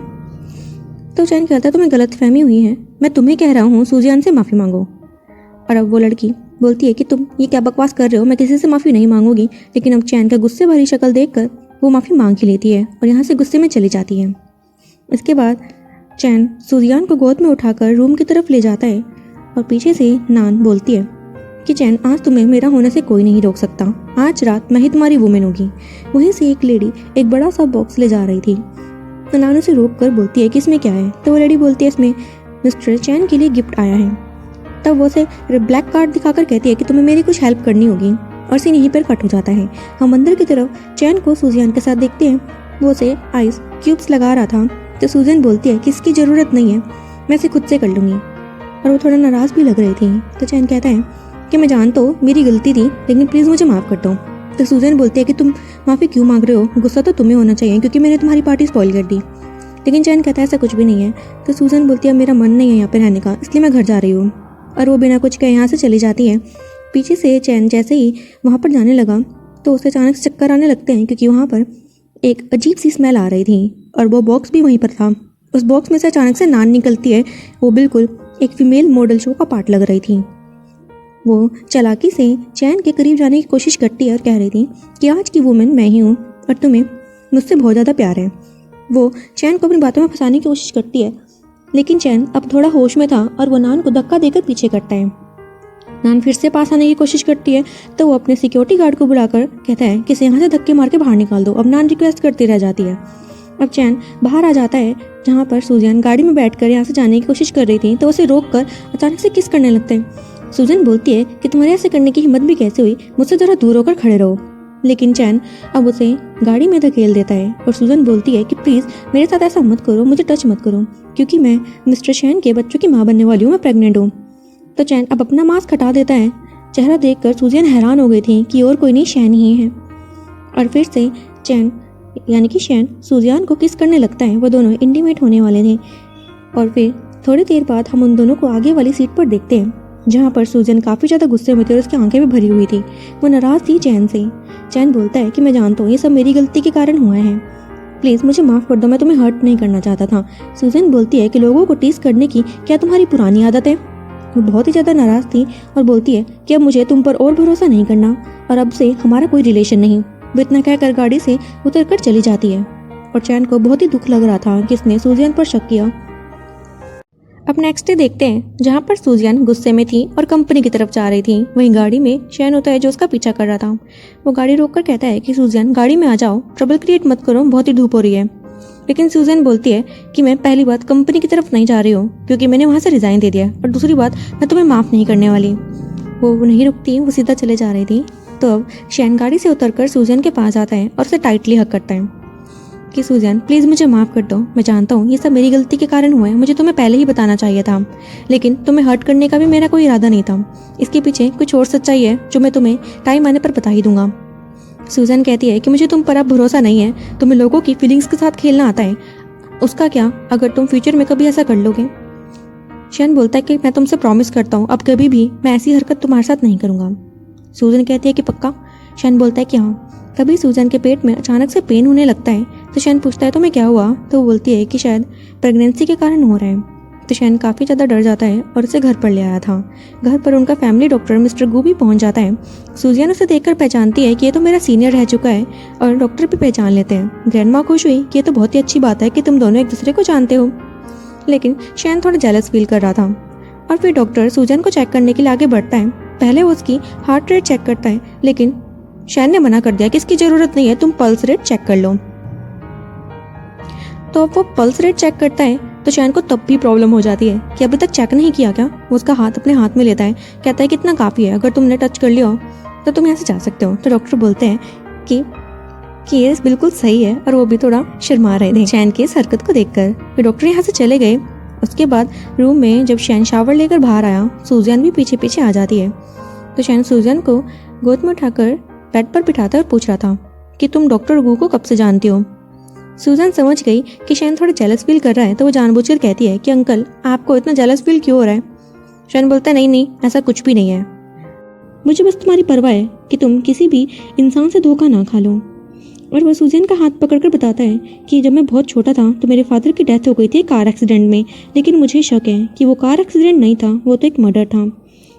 तो चैन कहता है तुम्हें गलतफहमी हुई है, मैं तुम्हें कह रहा हूँ सूजन से माफ़ी मांगो। और अब वो लड़की बोलती है कि तुम ये क्या बकवास कर रहे हो, मैं किसी से माफ़ी नहीं मांगूंगी। लेकिन अब चैन का गुस्से भरी शक्ल देखकर वो माफ़ी मांग ही लेती है और यहाँ से गुस्से में चली जाती है। इसके बाद चैन सूजियान को गोद में उठाकर रूम की तरफ ले जाता है और पीछे से नान बोलती है कि चैन आज तुम्हें मेरा होने से कोई नहीं रोक सकता, आज रात मैं ही तुम्हारी वुमेन होगी। वहीं से एक लेडी एक बड़ा सा बॉक्स ले जा रही थी तो नान उसे रोक कर बोलती है कि इसमें क्या है। तो वो लेडी बोलती है इसमें मिस्टर चैन के लिए गिफ्ट आया है। तब वो उसे ब्लैक कार्ड दिखाकर कहती है कि तुम्हें मेरी कुछ हेल्प करनी होगी और सीन यहीं पर कट हो जाता है। हम अंदर की तरफ चैन को सूजियान के साथ देखते हैं, वो उसे आइस क्यूब्स लगा रहा था। तो सूजन बोलती है कि इसकी ज़रूरत नहीं है, मैं इसे खुद से कर लूँगी। और वो थोड़ा नाराज़ भी लग रही थी। तो चैन कहता है कि मैं जानता हूँ मेरी गलती थी, लेकिन प्लीज़ मुझे माफ़ कर दो। तो सूजन बोलती है कि तुम माफ़ी क्यों मांग रहे हो, गुस्सा तो तुम्हें होना चाहिए क्योंकि मैंने तुम्हारी पार्टी स्पॉइल कर दी। लेकिन चैन कहता है ऐसा कुछ भी नहीं है। तो सूजन बोलती है मेरा मन नहीं है यहाँ पर रहने का, इसलिए मैं घर जा रही हूँ। और वो बिना कुछ कहे यहाँ से चली जाती है। पीछे से चैन जैसे ही वहाँ पर जाने लगा तो उसे अचानक से चक्कर आने लगते हैं क्योंकि वहाँ पर एक अजीब सी स्मेल आ रही थी और वो बॉक्स भी वहीं पर था। उस बॉक्स में से अचानक से नान निकलती है। वो बिल्कुल एक फीमेल मॉडल शो का पार्ट लग रही थी। वो चालाकी से चैन के करीब जाने की कोशिश करती है और कह रही थी कि आज की वुमेन मैं ही हूँ और तुम्हें मुझसे बहुत ज़्यादा प्यार है। वो चैन को अपनी बातों में फंसाने की कोशिश करती है, लेकिन चैन अब थोड़ा होश में था और वो नान को धक्का देकर पीछे करता है। नान फिर से पास आने की कोशिश करती है तो वो अपने सिक्योरिटी गार्ड को बुलाकर कहता है कि इसे यहाँ से धक्के मार के बाहर निकाल दो। अब नान रिक्वेस्ट करती रह जाती है। अब चैन बाहर आ जाता है जहाँ पर सूजन गाड़ी में बैठकर यहाँ से जाने की कोशिश कर रही थी तो उसे रोककर अचानक से किस करने लगते हैं। सूजन बोलती है कि तुम्हारे ऐसे करने की हिम्मत भी कैसे हुई, मुझसे ज़रा दूर होकर खड़े रहो। लेकिन चैन अब उसे गाड़ी में धकेल देता है और सूजन बोलती है कि प्लीज़ मेरे साथ ऐसा मत करो, मुझे टच मत करो क्योंकि मैं मिस्टर शैन के बच्चों की माँ बनने वाली हूँ, मैं प्रेग्नेंट हूँ। तो चैन अब अपना मास्क हटा देता है। चेहरा देखकर सूजन हैरान हो गई थी कि और कोई नहीं, शैन ही है। और फिर से चैन यानी कि शैन सूजियान को किस करने लगता है। वो दोनों इंटीमेट होने वाले थे और फिर थोड़ी देर बाद हम उन दोनों को आगे वाली सीट पर देखते हैं जहाँ पर सूजन काफ़ी ज़्यादा गुस्से में थी और उसकी आंखें भी भरी हुई थी। वो नाराज़ थी चैन से। चैन बोलता है कि मैं जानता हूँ ये सब मेरी गलती के कारण हुआ है, प्लीज़ मुझे माफ़ कर दो, मैं तुम्हें हर्ट नहीं करना चाहता था। सूजन बोलती है कि लोगों को टीज करने की क्या तुम्हारी पुरानी आदत है। वो बहुत ही ज़्यादा नाराज़ थी और बोलती है कि अब मुझे तुम पर और भरोसा नहीं करना और अब से हमारा कोई रिलेशन नहीं। वो इतना कहकर गाड़ी से उतर कर चली जाती है और चैन को बहुत ही दुख लग रहा था कि इसने सूजियान पर शक किया। अब नेक्स्ट डे देखते हैं जहाँ पर सूजियान गुस्से में थी और कंपनी की तरफ जा रही थी। वहीं गाड़ी में शैन होता है जो उसका पीछा कर रहा था। वो गाड़ी रोककर कहता है कि सूजियान गाड़ी में आ जाओ, ट्रबल क्रिएट मत करो, बहुत ही धूप हो रही है। लेकिन सूजन बोलती है कि मैं पहली बात कंपनी की तरफ नहीं जा रही हूँ क्योंकि मैंने वहाँ से रिज़ाइन दे दिया और दूसरी बात मैं तुम्हें माफ़ नहीं करने वाली। वो नहीं रुकती, वो सीधा चले जा रही थी। तो अब शैन गाड़ी से उतरकर सूजन के पास आता है और उसे टाइटली हक करता है कि सूजन प्लीज़ मुझे माफ़ कर दो, मैं जानता हूँ ये सब मेरी गलती के कारण हुआ है, मुझे तुम्हें पहले ही बताना चाहिए था, लेकिन तुम्हें हर्ट करने का भी मेरा कोई इरादा नहीं था। इसके पीछे कुछ और सच्चाई है जो मैं तुम्हें टाइम आने पर बता ही दूंगा। सूजन कहती है कि मुझे तुम पर अब भरोसा नहीं है, तुम्हें लोगों की फीलिंग्स के साथ खेलना आता है, उसका क्या अगर तुम फ्यूचर में कभी ऐसा कर लोगे। शैन बोलता है कि मैं तुमसे प्रॉमिस करता हूँ अब कभी भी मैं ऐसी हरकत तुम्हारे साथ नहीं करूँगा। सूजन कहती है कि पक्का। शैन बोलता है कि हाँ। तभी सूजन के पेट में अचानक से पेन होने लगता है तो शैन पूछता है तुम्हें क्या हुआ। तो वो बोलती है कि शायद प्रेगनेंसी के कारण हो रहा है। तो शैन काफ़ी ज़्यादा डर जाता है और उसे घर पर ले आया था। घर पर उनका फैमिली डॉक्टर मिस्टर गू भी पहुंच जाता है। सूजन उसे देखकर पहचानती है कि ये तो मेरा सीनियर रह चुका है और डॉक्टर भी पहचान लेते हैं। ग्रैंडमा खुश हुई कि ये तो बहुत ही अच्छी बात है कि तुम दोनों एक दूसरे को जानते हो, लेकिन शैन थोड़ा जेलस फील कर रहा था। और फिर डॉक्टर सूजन को चेक करने के लिए आगे बढ़ता है। पहले वो उसकी हार्ट रेट चेक करता है, लेकिन शैन ने मना कर दिया कि इसकी ज़रूरत नहीं है, तुम पल्स रेट चेक कर लो। तो अब वो पल्स रेट चेक करता है तो शैन को तब भी प्रॉब्लम हो जाती है कि अभी तक चेक नहीं किया क्या। वो उसका हाथ अपने हाथ में लेता है, कहता है कि इतना काफ़ी है, अगर तुमने टच कर लिया हो तो तुम यहाँ से जा सकते हो। तो डॉक्टर बोलते हैं कि ये बिल्कुल सही है और वो भी थोड़ा शर्मा रहे थे शैन की इस हरकत को देखकर। फिर डॉक्टर यहाँ से चले गए उसके बाद रूम में जब शैन शावर लेकर बाहर आया, सूजियान भी पीछे पीछे आ जाती है। तो शैन सूजियान को गोद में उठाकर बेड पर बिठाता और पूछ रहा था कि तुम डॉक्टर गू को कब से जानती हो। सूजन समझ गई कि शैन थोड़ा जेलस फील कर रहा है, तो वो जानबूझकर कहती है कि अंकल आपको इतना जेलस फील क्यों हो रहा है। शैन बोलता है नहीं ऐसा कुछ भी नहीं है, मुझे बस तुम्हारी परवाह है कि तुम किसी भी इंसान से धोखा ना खा लो। और वो सूजन का हाथ पकड़कर बताता है कि जब मैं बहुत छोटा था तो मेरे फादर की डेथ हो गई थी कार एक्सीडेंट में, लेकिन मुझे शक है कि वो कार एक्सीडेंट नहीं था, वो तो एक मर्डर था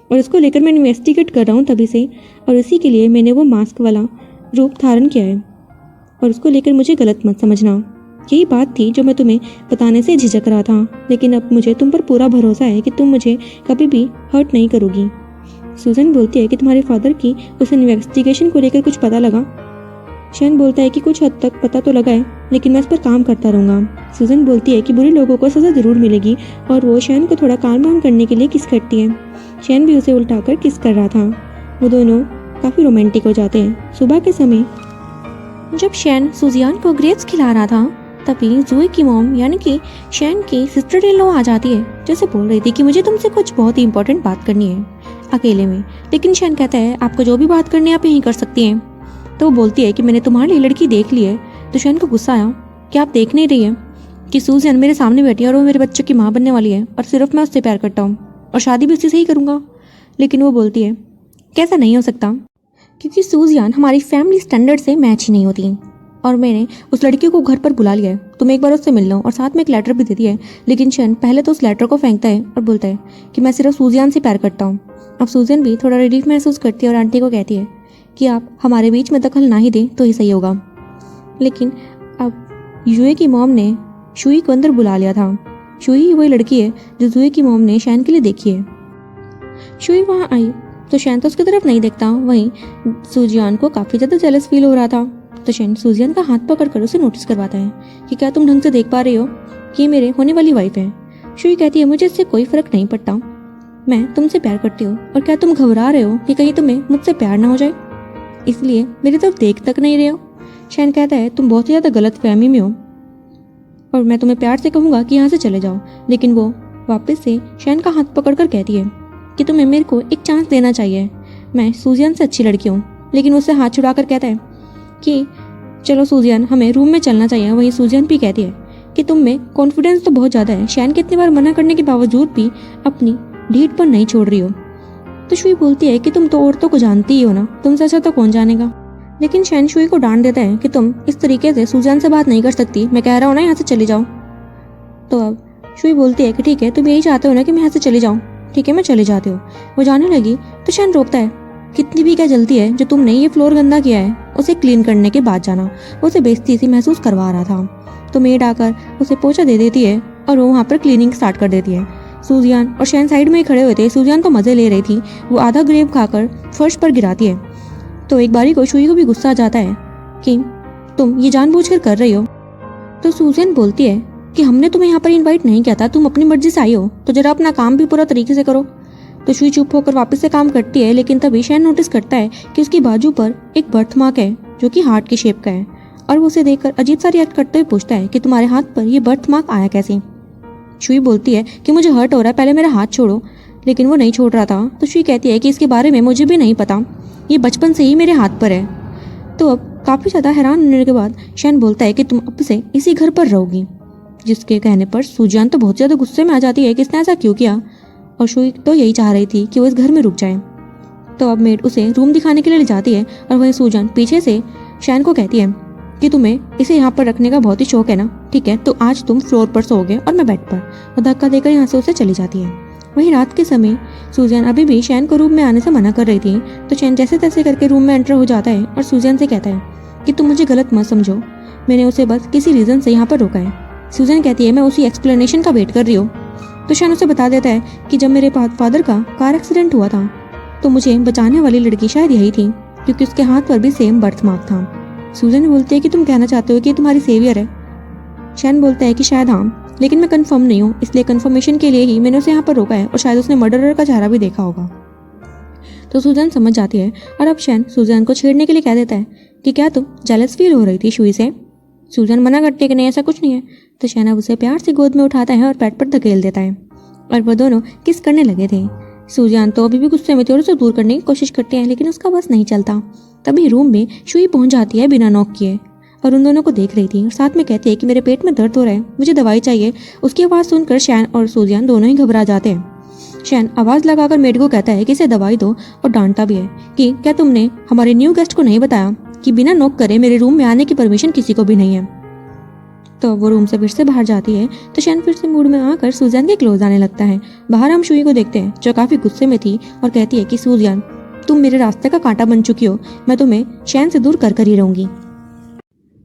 और इसको लेकर मैं इन्वेस्टिगेट कर रहा हूँ तभी से, और इसी के लिए मैंने वो मास्क वाला रूप धारण किया है और उसको लेकर मुझे गलत मत समझना। यही बात थी जो मैं तुम्हें बताने से झिझक रहा था, लेकिन अब मुझे तुम पर पूरा भरोसा है कि तुम मुझे कभी भी हर्ट नहीं करोगी। सूजन बोलती है कि तुम्हारे फादर की उस इन्वेस्टिगेशन को लेकर कुछ पता लगा। शैन बोलता है कि कुछ हद तक पता तो लगा है, लेकिन मैं इस पर काम करता रहूँगा। सूजन बोलती है कि बुरे लोगों को सज़ा ज़रूर मिलेगी और वो शैन को थोड़ा काम डाउन करने के लिए किस करती है। शैन भी उसे उल्टाकर किस कर रहा था। वो दोनों काफ़ी रोमांटिक हो जाते हैं। सुबह के समय जब शैन सूजियान को ग्रेप्स खिला रहा था, तभी जूही की मॉम यानी कि शैन की सिस्टर इन लॉ आ जाती है, जैसे बोल रही थी कि मुझे तुमसे कुछ बहुत ही इंपॉर्टेंट बात करनी है अकेले में। लेकिन शैन कहता है आपको जो भी बात करनी है आप यहीं कर सकती हैं। तो वो बोलती है कि मैंने तुम्हारे लिए लड़की देख ली है। तो शैन को गुस्सा आया कि आप देख नहीं रही है कि सूजन मेरे सामने बैठी है और वो मेरे बच्चों की माँ बनने वाली है और सिर्फ मैं उससे प्यार करता हूँ और शादी भी उसी से ही करूँगा। लेकिन वो बोलती है कैसा नहीं हो सकता, क्योंकि सूजियान हमारी फैमिली स्टैंडर्ड से मैच ही नहीं होती और मैंने उस लड़की को घर पर बुला लिया है, तुम एक बार उससे मिल लो और साथ में एक लेटर भी दे दिया है। लेकिन शैन पहले तो उस लेटर को फेंकता है और बोलता है कि मैं सिर्फ सूजियान से प्यार करता हूँ। अब सूजन भी थोड़ा रिलीफ महसूस करती है और आंटी को कहती है कि आप हमारे बीच में दखल ना ही दें तो ही सही होगा। लेकिन अब जूही की मॉम ने शुई को अंदर बुला लिया था। शुई वही लड़की है जो जूही की मॉम ने शैन के लिए देखी है। शुई वहाँ आई तो शैन तो उसकी तरफ नहीं देखता, वहीं सूजियान को काफ़ी ज़्यादा जेलस फील हो रहा था। तो शैन सूजियान का हाथ पकड़कर उसे नोटिस करवाता है कि क्या तुम ढंग से देख पा रही हो कि मेरे होने वाली वाइफ है। शुई कहती है मुझे इससे कोई फ़र्क नहीं पड़ता, मैं तुमसे प्यार करती हूँ और क्या तुम घबरा रहे हो कि कहीं तुम्हें मुझसे प्यार ना हो जाए, इसलिए मेरी तरफ देख तक नहीं रहे हो। शैन कहता है तुम बहुत ही ज़्यादा गलत फहमी में हो और मैं तुम्हें प्यार से कहूँगा कि यहाँ से चले जाओ। लेकिन वो वापस से शैन का हाथ पकड़कर कहती है कि तुम्हें मेरे को एक चांस देना चाहिए, मैं सूजियान से अच्छी लड़की हूँ। लेकिन उससे हाथ छुड़ाकर कहता है कि चलो सूजियान हमें रूम में चलना चाहिए। वहीं सूजियान भी कहती है कि तुम में कॉन्फिडेंस तो बहुत ज़्यादा है, शैन कितनी बार मना करने के बावजूद भी अपनी ढीठ पर नहीं छोड़ रही हो। तो शुई बोलती है कि तुम तो औरतों को जानती ही हो ना, तुमसे अच्छा तो कौन जानेगा। लेकिन शैन शुई को डांट देता है कि तुम इस तरीके से सूजियान से बात नहीं कर सकती, मैं कह रहा हूँ ना यहाँ से चली जाओ। तो अब शुई बोलती है कि ठीक है तुम यही चाहते हो ना कि मैं यहाँ से चली जाऊँ, ठीक है मैं चली जाती हूँ। वो जाने लगी तो शैन रोकता है कितनी भी क्या जल्दी है, जो तुमने ये फ्लोर गंदा किया है उसे क्लीन करने के बाद जाना। वो उसे बेइज्जती सी महसूस करवा रहा था। तो मेड आकर उसे पोछा दे देती है और वो वहाँ पर क्लीनिंग स्टार्ट कर देती है। सूजियान और शैन साइड में ही खड़े हुए थे। सूजियान तो मज़े ले रही थी, वो आधा ग्रेप खाकर फर्श पर गिराती है। तो एक बारी को शुई को भी गुस्सा आ जाता है कि तुम ये जानबूझकर कर रही हो। तो सूजियान बोलती है कि हमने तुम्हें यहाँ पर इनवाइट नहीं किया था, तुम अपनी मर्जी से आई हो, तो जरा अपना काम भी पूरा तरीके से करो। तो शुई चुप होकर वापस से काम करती है। लेकिन तभी शैन नोटिस करता है कि उसकी बाजू पर एक बर्थ मार्क है जो कि हार्ट की शेप का है और वो उसे देखकर अजीब सा रिएक्ट करते हुए पूछता है कि तुम्हारे हाथ पर ये बर्थ मार्क आया कैसे। शुई बोलती है कि मुझे हर्ट हो रहा है, पहले मेरा हाथ छोड़ो। लेकिन वो नहीं छोड़ रहा था। तो शुई कहती है कि इसके बारे में मुझे भी नहीं पता, ये बचपन से ही मेरे हाथ पर है। तो अब काफ़ी ज़्यादा हैरान होने के बाद शैन बोलता है कि तुम अब से इसी घर पर रहोगी। जिसके कहने पर सूजियान तो बहुत ज़्यादा गुस्से में आ जाती है कि इसने ऐसा क्यों किया, और शुई तो यही चाह रही थी कि वो इस घर में रुक जाए। तो अब मेड उसे रूम दिखाने के लिए ले जाती है और वहीं सूजियान पीछे से शैन को कहती है कि तुम्हें इसे यहाँ पर रखने का बहुत ही शौक है ना, ठीक है तो आज तुम फ्लोर पर सोओगे और मैं बेड पर। और धक्का देकर यहाँ से उसे चली जाती है। वहीं रात के समय सूजियान अभी भी शैन को रूम में आने से मना कर रही थी। तो शैन जैसे तैसे करके रूम में एंटर हो जाता है और सूजियान से कहता है कि तुम मुझे गलत मत समझो, मैंने उसे बस किसी रीज़न से यहाँ पर रोका है। सूजियान कहती है मैं उसी एक्सप्लेनेशन का वेट कर रही हूँ। तो शैन उसे बता देता है कि जब मेरे फादर का कार एक्सीडेंट हुआ था तो मुझे बचाने वाली लड़की शायद यही थी, क्योंकि उसके हाथ पर भी सेम बर्थ मार्क था। सूजन बोलती है कि तुम कहना चाहते हो कि तुम्हारी सेवियर है। शैन बोलता है कि शायद हाँ, लेकिन मैं कंफर्म नहीं हूँ, इसलिए कंफर्मेशन के लिए ही मैंने उसे यहाँ पर रोका है और शायद उसने मर्डरर का चेहरा भी देखा होगा। तो सूजन समझ जाती है और अब शैन सूजन को छेड़ने के लिए कह देता है कि क्या तुम जेलस फील हो रही थी शुई से। सूजन मना करती है कि नहीं ऐसा कुछ नहीं है, तो शैन अब उसे प्यार से गोद में उठाता है और पेट पर धकेल देता है और वो दोनों किस करने लगे थे। सूजान तो अभी भी गुस्से में थी और उसे दूर करने की कोशिश करती है, लेकिन उसका बस नहीं चलता। तभी रूम में शुई पहुंच जाती है बिना नॉक किए और उन दोनों को देख रही थी और साथ में कहती है कि मेरे पेट में दर्द हो रहा है, मुझे दवाई चाहिए। उसकी आवाज़ सुनकर शैन और सूजियान दोनों ही घबरा जाते हैं। शैन आवाज़ लगाकर मेड को कहता है कि इसे दवाई दो और डांटता भी है कि क्या तुमने हमारे न्यू गेस्ट को नहीं बताया कि बिना नॉक करे मेरे रूम में आने की परमिशन किसी को भी नहीं है। तो वो रूम से फिर से बाहर जाती है तो शैन फिर से मूड में आकर सूजियान के क्लोज आने लगता है। बाहर हम शुई को देखते हैं जो काफ़ी गुस्से में थी और कहती है कि सूजियान तुम मेरे रास्ते का कांटा बन चुकी हो, मैं तुम्हें शैन से दूर कर ही रहूंगी।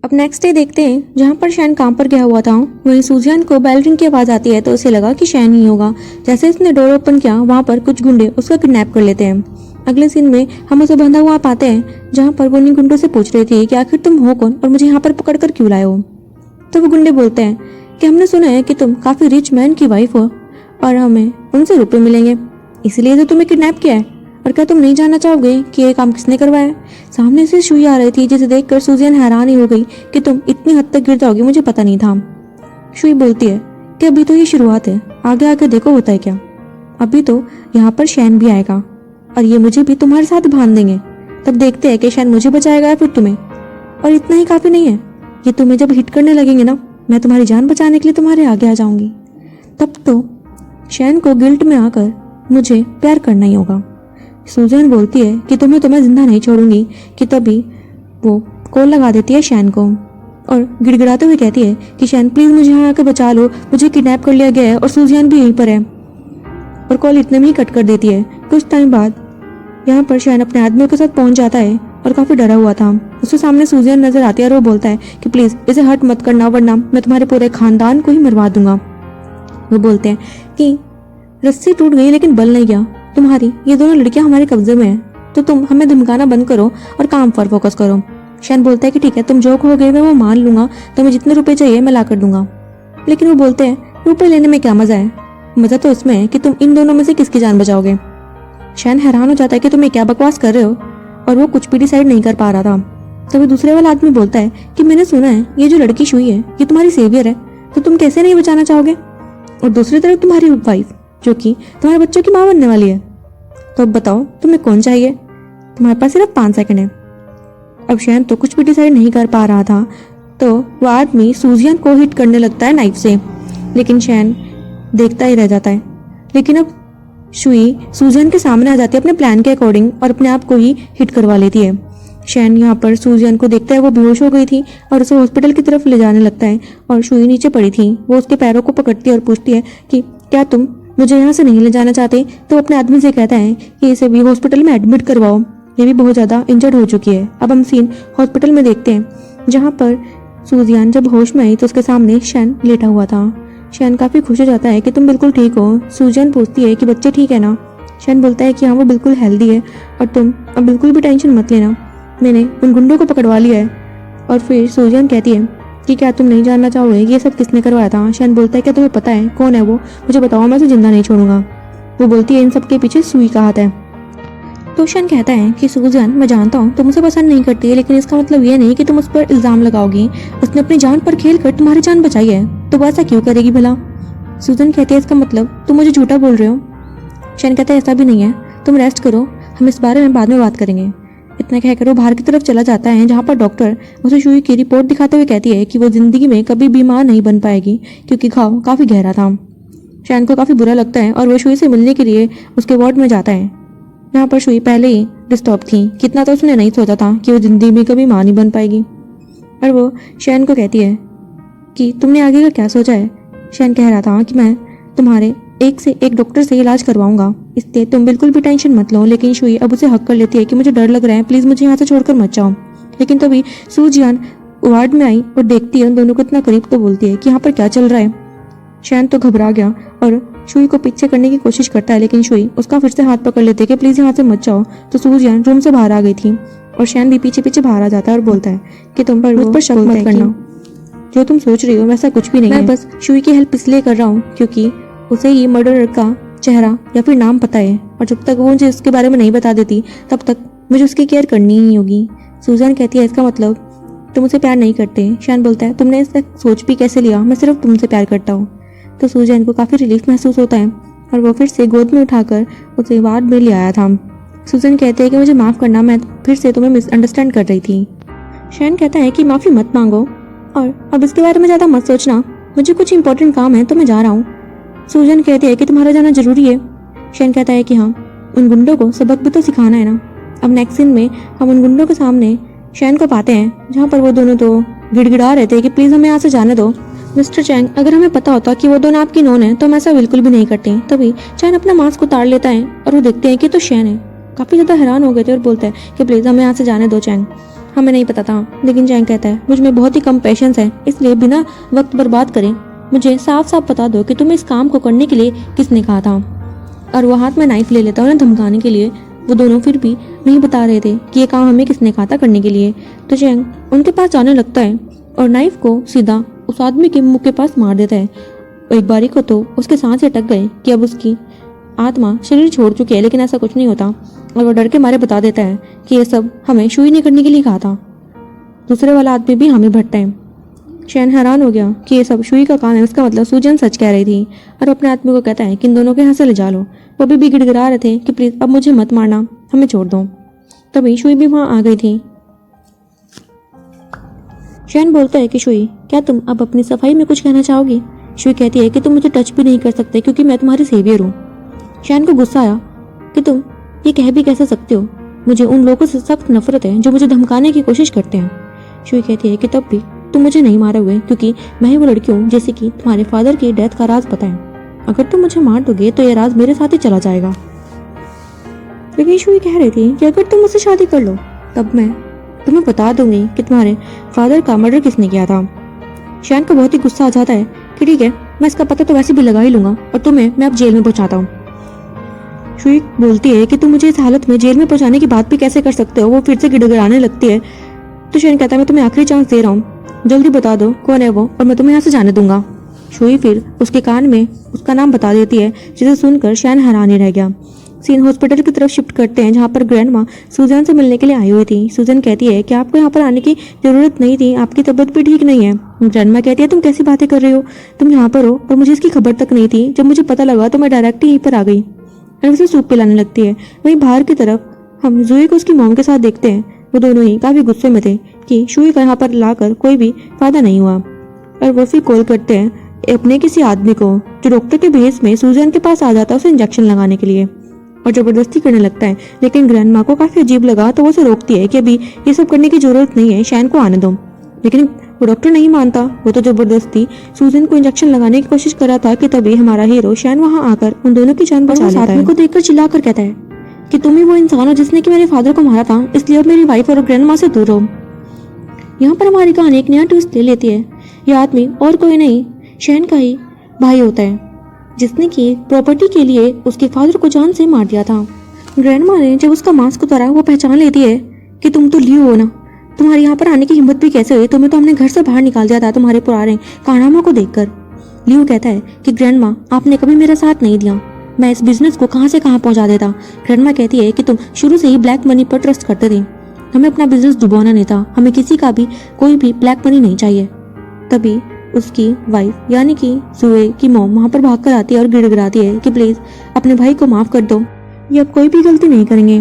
अब नेक्स्ट डे देखते हैं जहाँ पर शैन काम पर गया हुआ था वहीं सूजियान को बेल रिंग की आवाज़ आती है तो उसे लगा कि शैन ही होगा। जैसे उसने डोर ओपन किया वहाँ पर कुछ गुंडे उसका किडनैप कर लेते हैं। अगले सीन में हम उसे बंधा हुआ पाते हैं जहाँ पर वो उन्हीं गुंडों से पूछ रही थी कि आखिर तुम हो कौन और मुझे यहाँ पर पकड़ कर क्यों लाए हो। तो वो गुंडे बोलते हैं कि हमने सुना है कि तुम काफ़ी रिच मैन की वाइफ हो और हमें उनसे रुपये मिलेंगे, इसलिए तो तुम्हें किडनैप किया है। और क्या तुम नहीं जानना चाहोगे कि ये काम किसने करवाया? सामने से शुई आ रही थी जिसे देखकर सूजियान हैरान ही हो गई कि तुम इतनी हद तक गिर जाओगे, मुझे पता नहीं था। शुई बोलती है कि अभी तो ये शुरुआत है, आगे आगे देखो होता है क्या। अभी तो यहाँ पर शैन भी आएगा और ये मुझे भी तुम्हारे साथ बांध देंगे, तब देखते हैं कि शैन मुझे बचाएगा या फिर तुम्हें। और इतना ही काफ़ी नहीं है, ये तुम्हें जब हिट करने लगेंगे ना, मैं तुम्हारी जान बचाने के लिए तुम्हारे आगे आ जाऊंगी। तब तो शैन को गिल्ट में आकर मुझे प्यार करना ही होगा। सूजन बोलती है कि तुम्हें जिंदा नहीं छोड़ूंगी कि तभी वो कॉल लगा देती है शैन को और गिड़गिड़ाते हुए कहती है कि शैन प्लीज़ मुझे यहाँ आकर बचा लो, मुझे किडनैप कर लिया गया है और सूजियान भी यहीं पर है। और कॉल इतने में ही कट कर देती है। कुछ टाइम बाद यहाँ पर शैन अपने आदमियों के साथ पहुँच जाता है और काफ़ी डरा हुआ था। उसके सामने सूजियान नजर आती है और वो बोलता है कि प्लीज़ इसे हर्ट मत करना वरना मैं तुम्हारे पूरे खानदान को ही मरवा दूंगा। वो बोलते हैं कि रस्सी टूट गई लेकिन बल नहीं गया, तुम्हारी ये दोनों लड़कियां हमारे कब्जे में हैं, तो तुम हमें धमकाना बंद करो और काम पर फोकस करो। शैन बोलता है कि ठीक है, तुम जो कहोगे मैं वो मान लूंगा, तुम्हें जितने रुपए चाहिए मैं ला कर दूंगा। लेकिन वो बोलते हैं रुपए लेने में क्या मजा है, मजा तो इसमें है कि तुम इन दोनों में से किसकी जान बचाओगे। शैन हैरान हो जाता है कि तुम क्या बकवास कर रहे हो और वो कुछ भी डिसाइड नहीं कर पा रहा था। तभी दूसरे वाला आदमी बोलता है कि मैंने सुना है ये जो लड़की शुई है ये तुम्हारी सेवियर है, तो तुम कैसे नहीं बचाना चाहोगे। और दूसरी तरफ तुम्हारी वाइफ जो कि तुम्हारे बच्चों की माँ बनने वाली है। तो अब बताओ तुम्हें कौन चाहिए, तुम्हारे पास सिर्फ 5 सेकंड है। अब शैन तो कुछ भी डिसाइड नहीं कर पा रहा था तो वह आदमी सूजियान को हिट करने लगता है नाइफ से, लेकिन शैन देखता ही रह जाता है। लेकिन अब शुई सूजियान के सामने आ जाती है अपने प्लान के अकॉर्डिंग और अपने आप को ही हिट करवा लेती है। शैन यहाँ पर सूजियान को देखता है, वो बेहोश हो गई थी और उसे हॉस्पिटल की तरफ ले जाने लगता है और शुई नीचे पड़ी थी। वो उसके पैरों को पकड़ती है और पूछती है कि क्या तुम मुझे यहाँ से नहीं ले जाना चाहते। तो अपने आदमी से कहता है कि इसे भी हॉस्पिटल में एडमिट करवाओ, ये भी बहुत ज़्यादा इंजर्ड हो चुकी है। अब हम सीन हॉस्पिटल में देखते हैं जहाँ पर सूजियान जब होश में आई तो उसके सामने शैन लेटा हुआ था। शैन काफ़ी खुश हो जाता है कि तुम बिल्कुल ठीक हो। सूजियान पूछती है कि बच्चे ठीक है ना। शैन बोलता है कि हाँ वो बिल्कुल हेल्दी है और तुम अब बिल्कुल भी टेंशन मत लेना, मैंने उन गुंडों को पकड़वा लिया है। और फिर सूजियान कहती है कि क्या तुम नहीं जानना चाहोगे ये सब किसने करवाया था। शैन बोलता है क्या तुम्हें पता है कौन है वो, मुझे बताओ, मैं उसे जिंदा नहीं छोड़ूंगा। वो बोलती है इन सब के पीछे सुई का हाथ है। तो शैन कहता है कि सूजियान मैं जानता हूँ तुम उसे पसंद नहीं करती है, लेकिन इसका मतलब ये नहीं कि तुम उस पर इल्ज़ाम लगाओगी। उसने अपनी जान पर खेल कर तुम्हारी जान बचाई है, तो वो ऐसा क्यों करेगी भला। सूजन कहती है इसका मतलब तुम मुझे झूठा बोल रहे हो। शैन कहता है ऐसा भी नहीं है, तुम रेस्ट करो, हम इस बारे में बाद में बात करेंगे। इतना कहकर वो बाहर की तरफ चला जाता है जहाँ पर डॉक्टर उसे शुई की रिपोर्ट दिखाते हुए कहती है कि वो ज़िंदगी में कभी बीमार नहीं बन पाएगी क्योंकि घाव काफ़ी गहरा था। शैन को काफ़ी बुरा लगता है और वो शुई से मिलने के लिए उसके वार्ड में जाता है जहाँ पर शुई पहले ही डिस्टर्ब थी। कितना तो उसने नहीं सोचा था कि वो ज़िंदगी में कभी माँ नहीं बन पाएगी। और वो शैन को कहती है कि तुमने आगे का क्या सोचा है। शैन कह रहा था कि मैं तुम्हारे एक से एक डॉक्टर से इलाज करवाऊंगा, इसलिए तुम बिल्कुल भी टेंशन मत लो। लेकिन शुई अब उसे हक कर लेती है कि मुझे डर लग रहा है, प्लीज़ मुझे यहाँ से छोड़कर मत जाओ। लेकिन तभी सूजियान वार्ड में आई और देखती है उन दोनों को इतना करीब तो बोलती है कि यहाँ पर क्या चल रहा है। शैन तो घबरा गया और शुई को पीछे करने की कोशिश करता है, लेकिन शुई उसका फिर से हाथ पकड़ लेती है कि प्लीज़ यहाँ से मत जाओ। तो सूजियान रूम से बाहर आ गई थी और शैन भी पीछे पीछे बाहर आ जाता है और बोलता है कि तुम पर मुझ पर शक मत करना, जो तुम सोच रही हो वैसा कुछ भी नहीं है। मैं बस शुई की हेल्प इसलिए कर रहा हूँ क्योंकि उसे ही मर्डरर का चेहरा या फिर नाम पता है और जब तक वो मुझे उसके बारे में नहीं बता देती तब तक मुझे उसकी केयर करनी ही होगी। सूजन कहती है इसका मतलब तुम मुझसे प्यार नहीं करते। शैन बोलता है तुमने ऐसा सोच भी कैसे लिया, मैं सिर्फ तुमसे प्यार करता हूँ। तो सूजैन को काफ़ी रिलीफ महसूस होता है और वो फिर से गोद में उठाकर उसे वार्ड में ले आया था। सूजन कहते हैं कि मुझे माफ़ करना, मैं फिर से तुम्हें मिसअंडरस्टैंड कर रही थी। शैन कहता है कि माफ़ी मत मांगो और अब इसके बारे में ज़्यादा मत सोचना, मुझे कुछ इंपॉर्टेंट काम है तो मैं जा रहा हूँ। सूजन कहती है कि तुम्हारा जाना ज़रूरी है। शैन कहता है कि हाँ, उन गुंडों को सबक भी तो सिखाना है ना। अब नेक्स्ट सीन में हम उन गुंडों के सामने शैन को पाते हैं जहाँ पर वो दोनों तो गिड़गिड़ा रहे थे कि प्लीज़ हमें यहाँ से जाने दो। मिस्टर चैंग, अगर हमें पता होता कि वो दोनों आपकी नॉन है तो हम ऐसा बिल्कुल भी नहीं करते। तभी चैन अपना मास्क उतार लेता है और वो देखते हैं कि तो शैन है। काफ़ी ज़्यादा हैरान हो गए थे और बोलता है कि प्लीज़ हमें यहाँ से जाने दो चैंग, हमें नहीं पता था। लेकिन चैंग कहता है मुझ में बहुत ही कम पेशेंस है, इसलिए बिना वक्त बर्बाद करें मुझे साफ साफ बता दो कि तुम्हें इस काम को करने के लिए किसने कहा था। और वो हाथ में नाइफ ले लेता है उन्हें धमकाने के लिए। वो दोनों फिर भी नहीं बता रहे थे कि ये काम हमें किसने कहा था करने के लिए। तो चैंग उनके पास जाने लगता है और नाइफ को सीधा उस आदमी के मुंह के पास मार देता है। एक बारी को तो उसके सांस अटक गए कि अब उसकी आत्मा शरीर छोड़ चुकी है, लेकिन ऐसा कुछ नहीं होता और वो डर के मारे बता देता है कि ये सब हमें शुई नहीं करने के लिए कहा था। दूसरे वाला आदमी भी हामी भट्टा है। शैन हैरान हो गया कि ये सब शुई का काम है, उसका मतलब सूजन सच कह रही थी और अपने आदमी को कहता है कि इन दोनों के यहाँ से ले जा लो। वो भी गिड़गिड़ा रहे थे कि प्लीज़ अब मुझे मत मारना, हमें छोड़ दो। तभी शुई भी वहाँ आ गई थी। शैन बोलता है कि शुई, क्या तुम अब अपनी सफाई में कुछ कहना चाहोगी? शुई कहती है कि तुम मुझे टच भी नहीं कर सकते क्योंकि मैं तुम्हारी सेवियर हूँ। शैन को गुस्सा आया कि तुम ये कह भी कैसे सकते हो, मुझे उन लोगों से सख्त नफरत है जो मुझे धमकाने की कोशिश करते हैं। शुई कहती है कि तब भी तुम मुझे नहीं मारे हुए क्योंकि मैं ही वो लड़की हूँ जैसे कि तुम्हारे फादर की डेथ का राज पता है। अगर तुम मुझे मार दोगे तो ये राज मेरे साथ ही चला जाएगा। लेकिन शुई कह रही थी कि अगर तुम मुझसे शादी कर लो तब मैं तुम्हें बता दूंगी कि तुम्हारे फादर का मर्डर किसने किया था। शैन को बहुत ही गुस्सा आ जाता है कि ठीक है, मैं इसका पता तो वैसे भी लगा ही लूंगा और तुम्हें मैं अब जेल में पहुंचाता हूँ। शुई बोलती है कि तुम मुझे इस हालत में जेल में पहुंचाने की बात भी कैसे कर सकते हो। वो फिर से गिड़गिड़ाने लगती है। तो शैन कहता है मैं तुम्हें आखिरी चांस दे रहा हूँ, जल्दी बता दो कौन है वो और मैं तुम्हें यहाँ से जाने दूंगा। शुई फिर उसके कान में उसका नाम बता देती है, जिसे सुनकर शैन हैरान ही रह गया। सीन हॉस्पिटल की तरफ शिफ्ट करते हैं जहाँ पर ग्रैंड माँ सूजन से मिलने के लिए आई हुई थी। सूजन कहती है कि आपको यहाँ पर आने की जरूरत नहीं थी, आपकी तबीयत भी ठीक नहीं है। ग्रैंड माँ कहती है तुम कैसी बातें कर रही हो, तुम यहाँ पर हो और मुझे इसकी खबर तक नहीं थी। जब मुझे पता लगा तो मैं डायरेक्ट यहीं पर आ गई। और उसे सूप पिलाने लगती है। वहीं बाहर की तरफ हम जूही को उसकी मॉम के साथ देखते हैं। वो दोनों ही काफी गुस्से में थे कि शुई को यहाँ पर लाकर कोई भी फायदा नहीं हुआ और वो फिर कॉल करते हैं अपने किसी आदमी को जो डॉक्टर के भेस में सूजन के पास आ जाता है उसे इंजेक्शन लगाने के लिए और जबरदस्ती करने लगता है। लेकिन ग्रैंड माँ को काफी अजीब लगा तो वो उसे रोकती है कि अभी ये सब करने की जरूरत नहीं है, शैन को आने दो। लेकिन वो डॉक्टर नहीं मानता, वो तो जबरदस्ती सूजन को इंजेक्शन लगाने की कोशिश कर रहा था कि तभी हमारा हीरो शैन वहाँ आकर उन दोनों की जान बचा लेता है। आदमी को देखकर चिल्लाकर कहता है कि तुम ही वो इंसान हो जिसने कि मेरे फादर को मारा था, इसलिए अब मेरी वाइफ और ग्रैंड माँ से दूर रहो। यहाँ पर हमारी कहानी एक नया ट्विस्ट ले लेती है। यह आदमी और कोई नहीं, शैन का ही भाई होता है जिसने कि प्रॉपर्टी के लिए उसके फादर को जान से मार दिया था। ग्रैंडमा ने जब उसका मास्क उतारा वो पहचान लेती है कि तुम तो लियो हो ना, तुम्हारे यहाँ पर आने की हिम्मत भी कैसे हुई, तुम्हें तो हमने घर से बाहर निकाल दिया था तुम्हारे पुराने कारनामों को देखकर। लियो कहता है कि ग्रैंडमा आपने कभी मेरा साथ नहीं दिया, मैं इस बिजनेस को कहाँ से कहाँ पहुँचा देता। ग्रैंडमा कहती है कि तुम शुरू से ही ब्लैक मनी पर ट्रस्ट करते थे, हमें अपना बिजनेस डुबोना नहीं था, हमें किसी का भी कोई भी ब्लैक मनी नहीं चाहिए। तभी उसकी वाइफ यानी कि जुए की मॉम वहाँ पर भागकर आती है और गिड़गिड़ाती है कि प्लीज अपने भाई को माफ कर दो, ये अब कोई भी गलती नहीं करेंगे।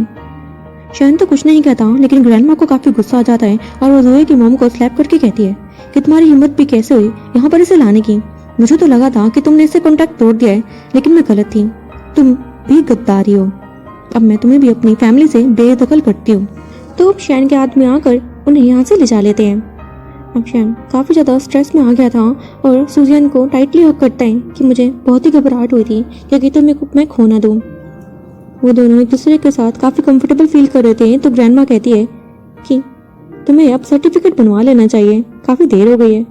शैन तो कुछ नहीं कहता लेकिन ग्रैंडमा को काफी गुस्सा आ जाता है और वो जुए की मॉम को स्लैप करके कहती है कि तुम्हारी हिम्मत भी कैसे हुई यहाँ पर इसे लाने की, मुझे तो लगा था कि तुमने इससे कॉन्टैक्ट तोड़ दिया है, लेकिन मैं गलत थी, तुम भी गद्दारी हो, अब मैं तुम्हें भी अपनी फैमिली से बेदखल करती हूँ। तो अब शैन के आदमी आकर उन्हें यहाँ से ले जा लेते हैं। अब शैन काफ़ी ज़्यादा स्ट्रेस में आ गया था और सूजन को टाइटली हक करता है कि मुझे बहुत ही घबराहट हुई थी क्योंकि तुम्हें मैं खो ना दूँ। वो दोनों एक दूसरे के साथ काफ़ी कंफर्टेबल फील कर रहे थे तो ग्रैंडमा कहती है कि तुम्हें अब सर्टिफिकेट बनवा लेना चाहिए, काफ़ी देर हो गई है।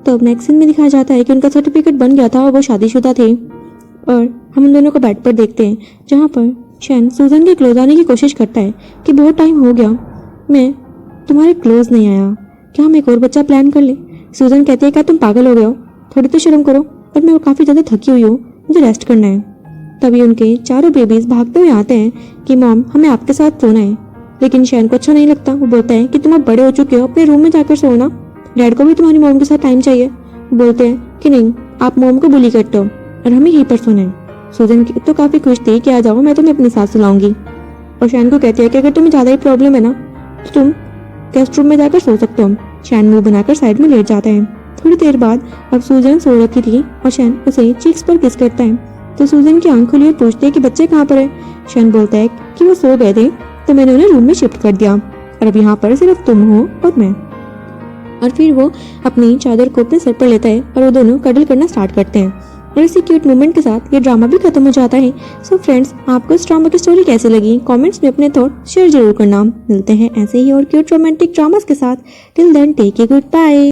तो अब नेक्स्ट सीन में दिखाया जाता है कि उनका सर्टिफिकेट बन गया था और वो शादीशुदा थे और हम उन दोनों को बेड पर देखते हैं जहाँ पर शैन सूजन के क्लोज आने की कोशिश करता है कि बहुत टाइम हो गया, मैं तुम्हारे क्लोज नहीं आया, क्या हम एक और बच्चा प्लान कर ले। सूजन कहती है क्या तुम पागल हो गए हो, थोड़ी तो शर्म करो, और मैं काफ़ी ज़्यादा थकी हुई हूँ, मुझे रेस्ट करना है। तभी उनके चारों बेबीज भागते हुए आते हैं कि मॉम हमें आपके साथ सोना है, लेकिन शैन को अच्छा नहीं लगता। वो बोलता है कि तुम अब बड़े हो चुके हो, अपने रूम में जाकर सो ना, डैड को भी तुम्हारी मॉम के साथ टाइम चाहिए। वो बोलते हैं कि नहीं, आप मॉम को बुली करते हो और हमें यहीं पर सोना है। सूजन तो काफी खुश थी कि आ जाओ, मैं तुम्हें अपने साथ सुलाऊंगी। और शैन को कहती है कि अगर तुम्हें ज्यादा ही प्रॉब्लम है ना तो तुम गेस्ट रूम में जाकर सो सकते हो। शैन मुंह बनाकर साइड में लेट जाता है। थोड़ी देर बाद अब सूजन सो रखी थी और शैन उसे चीक्स पर किस करता है तो सूजन की आंख खुली और पूछती है कि बच्चे कहाँ पर है। शैन बोलता है कि वो सो गए थे तो मैंने उन्हें रूम में शिफ्ट कर दिया और अब यहाँ पर सिर्फ तुम हो और मैं। और फिर वो अपनी चादर को अपने सर पर लेता है और वो दोनों कडल करना स्टार्ट करते हैं और इसी क्यूट मोमेंट के साथ ये ड्रामा भी खत्म हो जाता है। सो फ्रेंड्स, आपको इस ड्रामा की स्टोरी कैसी लगी कमेंट्स में अपने थॉट शेयर जरूर करना। मिलते हैं ऐसे ही और क्यूट रोमांटिक ड्रामास के साथ। Till then take a good bye.